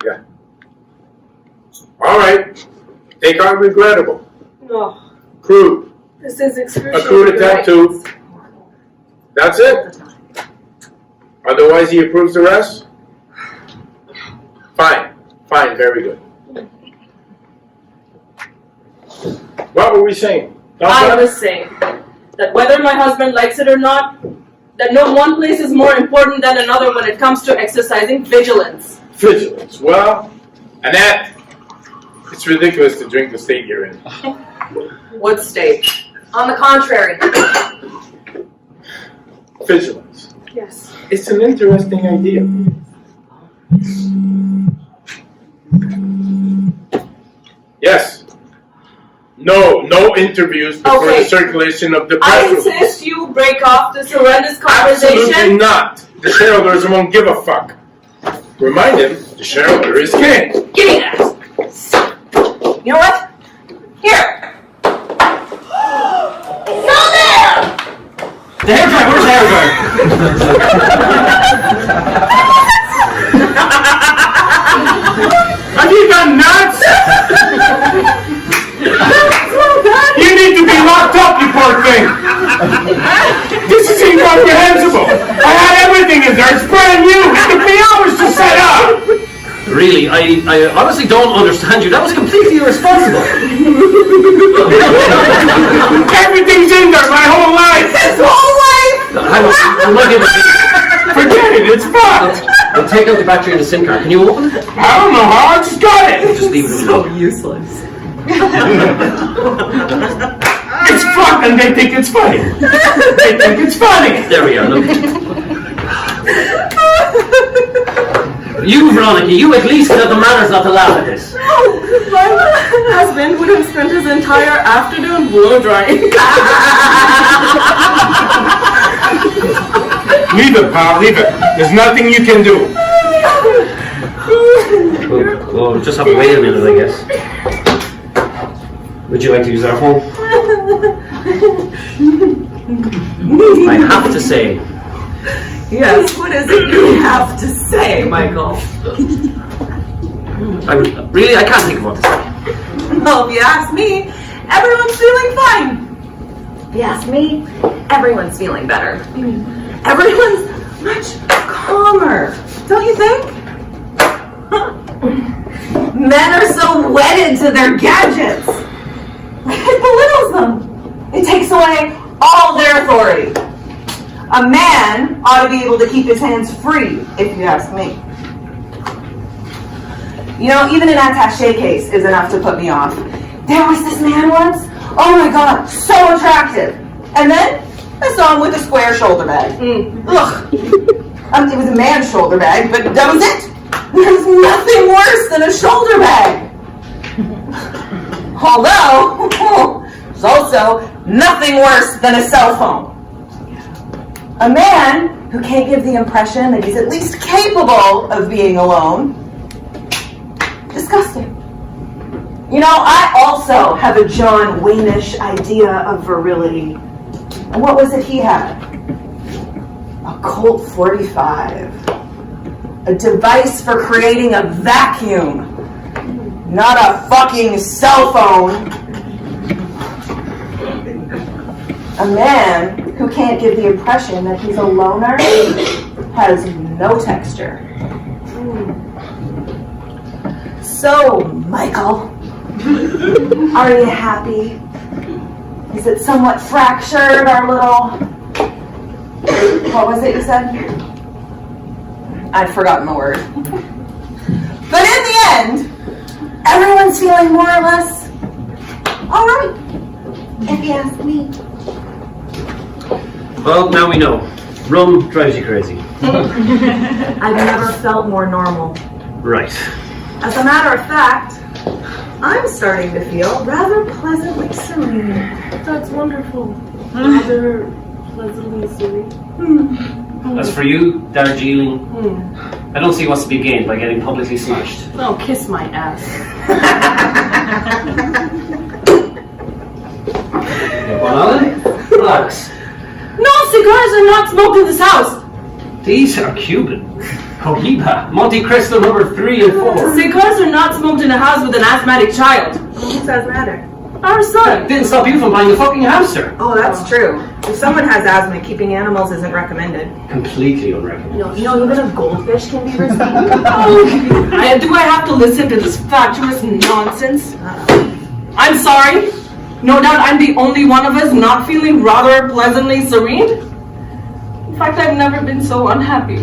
Yeah. All right. Take out regrettable. No, Crude. this is A excruciating. crude attempt to. That's it? Otherwise, he approves the rest? Fine. Fine. Very good. What were we saying? I was saying that whether my husband likes it or not, that no one place is more important than another when it comes to exercising vigilance. Vigilance. Well, Annette, it's ridiculous to drink the state you're in. What state? On the contrary, Vigilance. Yes. It's an interesting idea. Yes. No interviews before Okay. the circulation of the I press release. insist you break off this horrendous Absolutely conversation. not. The shareholders won't give a fuck. Remind him, the shareholder is king. give me that. You know what? Here. Go there! The hair dryer, where's the hair dryer? Have you gone nuts? You need to be locked up, you poor thing. This is incomprehensible. I had everything in there. It's brand new. It took me hours to set up. Really, I honestly don't understand you. That was completely irresponsible. Everything's in there my whole life. His whole life! I'm not giving it. Forget it. It's fucked. I'll take out the battery in the SIM card. Can you open it? I don't know how. I just got it. Just leave it alone. Useless. It's fucked and they think it's funny. They think it's funny. There we are, look. You, Veronica, you at least have the manners not to laugh at this. My husband would have spent his entire afternoon blow drying. Leave it, pal. Leave it. There's nothing you can do. We'll just have to wait a minute, I guess. Would you like to use our phone? I have to say, Yes, what is it you have to say, Michael? I can't think of what to say. Well, if you ask me, everyone's feeling fine. If you ask me, everyone's feeling better. Everyone's much calmer, don't you think? Men are so wedded to their gadgets. It belittles them. It takes away all their authority. A man ought to be able to keep his hands free, if you ask me. You know, even an attaché case is enough to put me off. There was this man once, oh my god, so attractive. And then I saw him with a square shoulder bag. Ugh. It was a man's shoulder bag, but that was it. There was nothing worse than a shoulder bag. Although, there's also nothing worse than a cell phone. A man who can't give the impression that he's at least capable of being alone. Disgusting. You know, I also have a John Wayne-ish idea of virility. And what was it he had? A Colt 45. A device for creating a vacuum. Not a fucking cell phone. A man who can't give the impression that he's a loner has no texture. So, Michael, are you happy? Is it somewhat fractured, our little... What was it you said? I've forgotten the word. But in the end, everyone's feeling more or less all right, if you ask me. Well, now we know. Rum drives you crazy. I've never felt more normal. Right. As a matter of fact, I'm starting to feel rather pleasantly serene. That's wonderful. Rather pleasantly serene. As for you, Darjeeling, I don't see what's to be gained by getting publicly smashed. Oh, kiss my ass. Well, Relax. No, cigars are not smoked in this house. These are Cuban. Cohiba, Monte Cristo number 3 and 4. Cigars are not smoked in a house with an asthmatic child. Who says matter? Our son. Didn't stop you from buying a fucking hamster. Oh, that's true. If someone has asthma, keeping animals isn't recommended. Completely unrecommended. You know, even a goldfish can be risky. Do I have to listen to this fatuous nonsense? I'm sorry. No doubt I'm the only one of us not feeling rather pleasantly serene. In fact, I've never been so unhappy.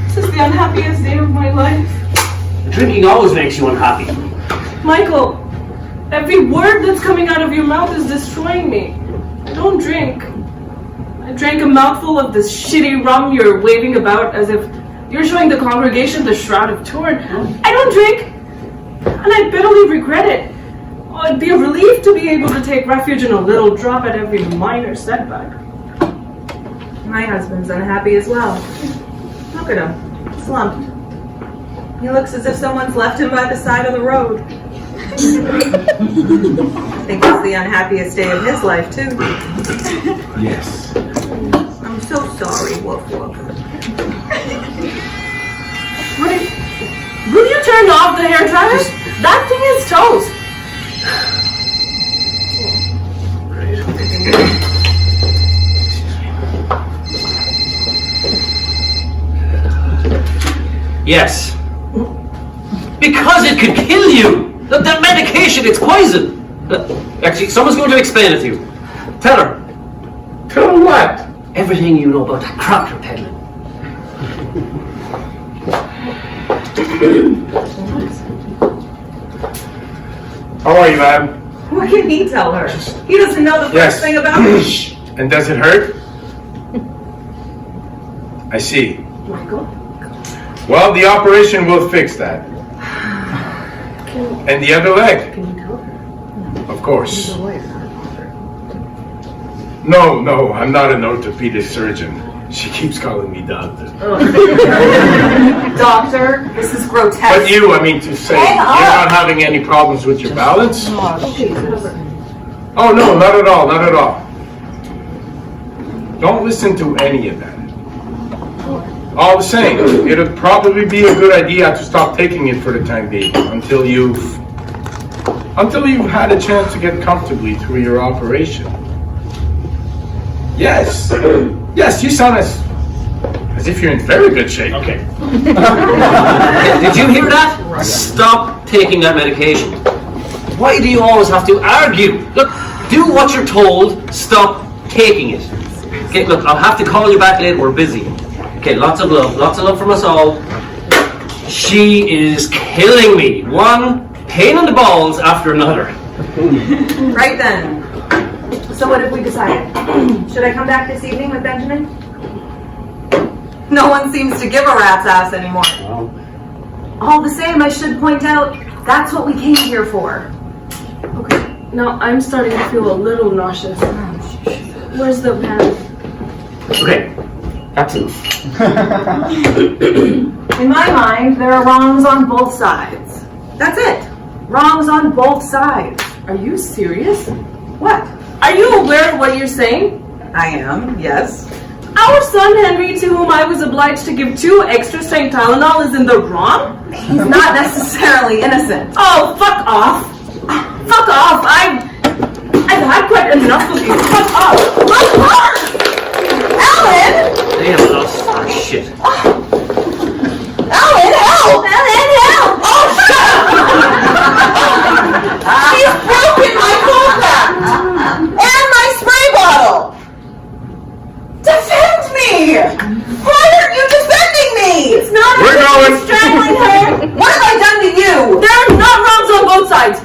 This is the unhappiest day of my life. Drinking always makes you unhappy. Michael, every word that's coming out of your mouth is destroying me. I don't drink. I drank a mouthful of this shitty rum you're waving about as if you're showing the congregation the Shroud of Turin. I don't drink, and I bitterly regret it. Oh, it'd be a relief to be able to take refuge in a little drop at every minor setback. My husband's unhappy as well. Look at him, slumped. He looks as if someone's left him by the side of the road. I think it's the unhappiest day of his life, too. Yes. I'm so sorry, Woof Woof. Will you turn off the hair dryer? That thing is toast. Yes. Because it could kill you. That medication, it's poison. Actually, someone's going to explain it to you. Tell her. Tell her what? Everything you know about that crap you're peddling. How are you, ma'am? What can he tell her? He doesn't know the first thing about it. And does it hurt? I see. Michael? Well, the operation will fix that. And the other leg? Can you tell her? Of course. No, I'm not an orthopedic surgeon. She keeps calling me doctor. Doctor, this is grotesque. But you, I mean to say, Hang you're on. not having any problems with your balance? Okay, Oh, no, not at all, not at all. Don't listen to any of that. All the same, it'll probably be a good idea to stop taking it for the time being until you've had a chance to get comfortably through your operation. Yes, you sound as if you're in very good shape. Okay. Did you hear that? Stop taking that medication. Why do you always have to argue? Look, do what you're told. Stop taking it. Okay, look, I'll have to call you back later. We're busy. Okay, lots of love from us all. She is killing me. One pain in the balls after another. Right then. So what have we decided? Should I come back this evening with Benjamin? No one seems to give a rat's ass anymore. All the same, I should point out, that's what we came here for. Okay, now I'm starting to feel a little nauseous. Where's the pen? Okay, that's enough. In my mind, there are wrongs on both sides. That's it. Wrongs on both sides. Are you serious? What? Are you aware of what you're saying? I am, yes. Our son Henry, to whom I was obliged to give 2 extra strength Tylenol, is in the wrong? He's not necessarily innocent. Oh, fuck off! Fuck off! I've had quite enough of you. Fuck off! Fuck off! Alan! They have lost our shit. Alan, help! Alan, help! Oh, shut up! He's broken my cold pack! And my spray bottle! Defend me! Why aren't you defending me? It's not We're going. strangling her! What have I done to you? There are not wrongs on both sides!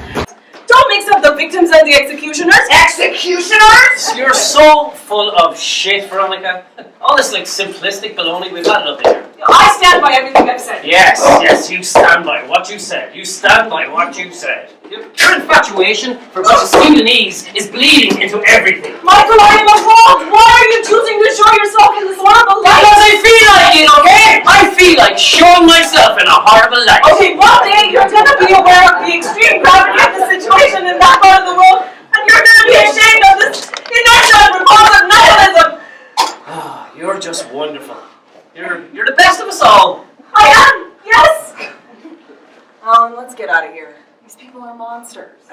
Don't mix up the victims and the executioners! Executioners? You're so full of shit, Veronica. All this like simplistic baloney, we've had it up there. I stand by everything I've said. Yes, you stand by what you said. You stand by what you said. Your infatuation for Mrs. Sudanese is bleeding into everything. Michael, I am appalled. Why are you choosing to show yourself in this horrible light? Because I feel like it, okay? I feel like showing myself in a horrible light. Okay, one day you're gonna be aware of the extreme gravity of the situation in that part of the world, and you're gonna be ashamed of this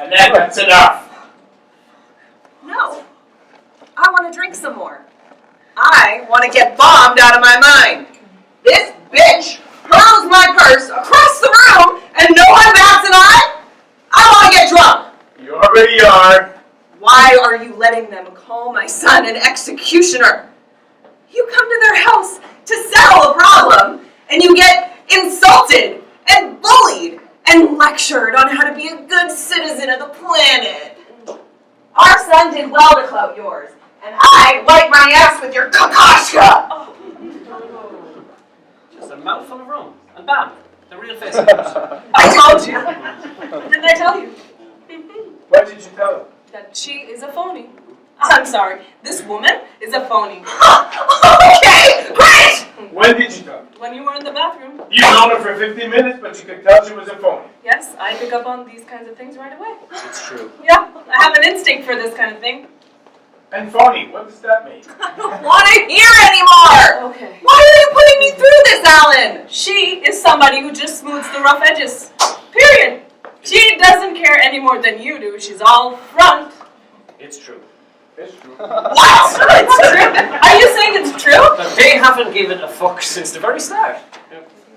Annette, that's enough. No. I want to drink some more. I want to get bombed out of my mind. This bitch hurls my purse across the room and no one bats an eye? I want to get drunk. You already are. Why are you letting them call my son an executioner? You come to their house to settle a problem, and you get insulted and bullied and lectured on how to be a good citizen of the planet. Our son did well to clout yours, and I wipe my ass with your kakashka. Just a mouthful of rum, and bam, the real face. I told you. Didn't I tell you? What did you tell him? That she is a phony. I'm sorry, this woman is a phony. Okay, great! When did you tell him? When you were in the bathroom. You've known her for 15 minutes, but you could tell she was a phony. Yes, I pick up on these kinds of things right away. It's true. Yeah, I have an instinct for this kind of thing. And phony, what does that mean? I don't want to hear anymore! Okay. Why are you putting me through this, Alan? She is somebody who just smooths the rough edges. Period. She doesn't care any more than you do. She's all front. It's true. It's true. What? It's true. Are you saying it's true? But they haven't given a fuck since the very start.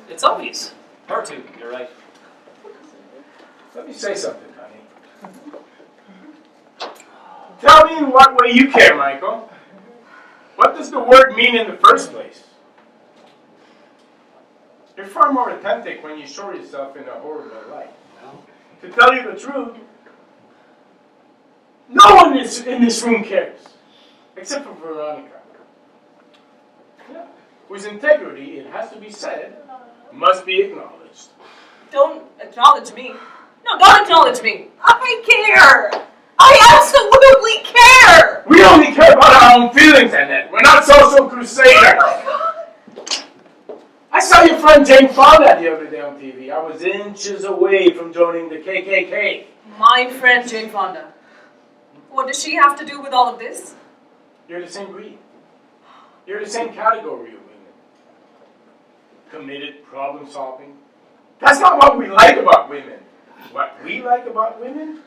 It's obvious. Her too, you're right. Let me say something, honey. Tell me in what way you care, Michael. What does the word mean in the first place? You're far more authentic when you show yourself in a horrible light. To tell you the truth, no one in this room cares, except for Veronica. Yeah. Whose integrity, it has to be said, must be acknowledged. Don't acknowledge me. No, don't acknowledge me. I care! I absolutely care! We only care about our own feelings, Annette. We're not social crusaders. I saw your friend Jane Fonda the other day on TV. I was inches away from joining the KKK. My friend Jane Fonda. What does she have to do with all of this? You're the same breed. You're the same category of women. Committed, problem-solving. That's not what we like about women. What we like about women?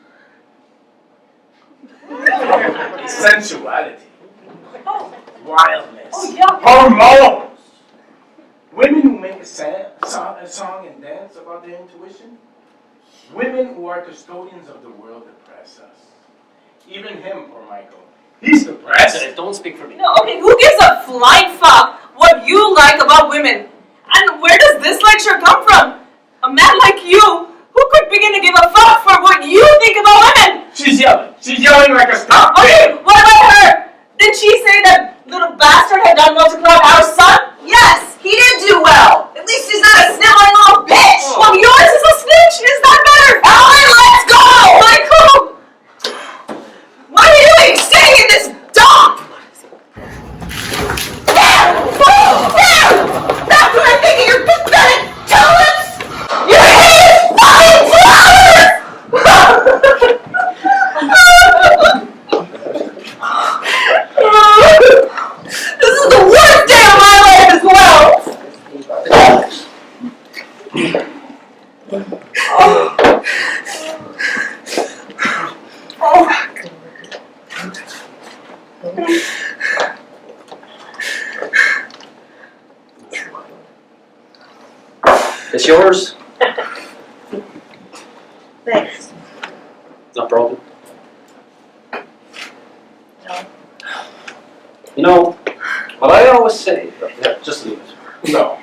Sensuality. Oh, Wildness. oh yeah. Hormones. Women who make a song and dance about their intuition. Women who are custodians of the world oppress us. Even him, poor Michael. He's depressed. Don't speak for me. No, okay, who gives a flying fuck what you like about women? And where does this lecture come from? A man like you, who could begin to give a fuck for what you think about women? She's yelling. She's yelling like a stop. Okay, what about her? Did she say that little bastard had done well to cloud our son? Yes, he did do well. At least he's not a sniveling little bitch. Well, yours is a snitch. Is that better? Alan, let's go! Michael! What are you doing staying in this dump? There! There! That's what I'm thinking. You're pathetic tulips! You hate fucking flowers! This is the worst day of my life as well! It's yours. Thanks. Not broken. No. You know, what I always say, yeah, just leave it. No.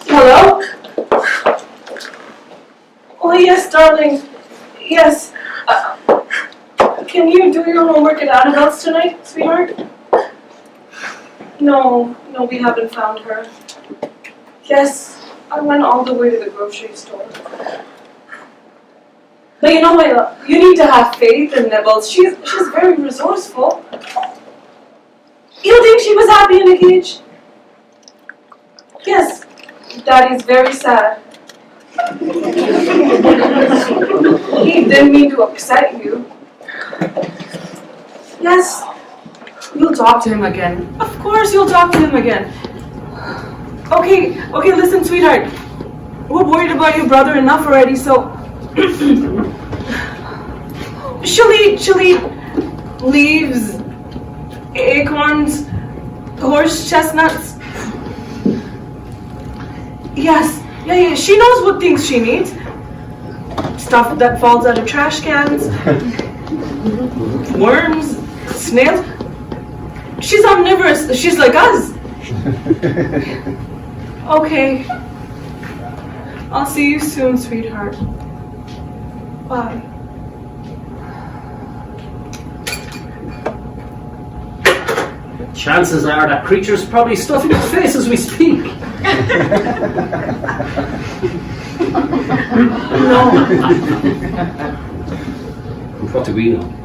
Hello? Oh, yes, darling. Yes. Can you do your homework at Annabelle's tonight, sweetheart? No, we haven't found her. Yes, I went all the way to the grocery store. But you know, my love, you need to have faith in Nibbles. She's very resourceful. You think she was happy in a cage? Yes, Daddy's very sad. He didn't mean to upset you. Yes, you'll talk to him again. Of course you'll talk to him again. Okay, listen, sweetheart. We're worried about your brother enough already, so... She'll eat leaves, acorns, horse chestnuts. Yes, yeah, she knows what things she needs. Stuff that falls out of trash cans, worms, snails. She's omnivorous, she's like us. Okay. I'll see you soon, sweetheart. Bye. Chances are that creature's probably stuffing his face as we speak. No. What do we know?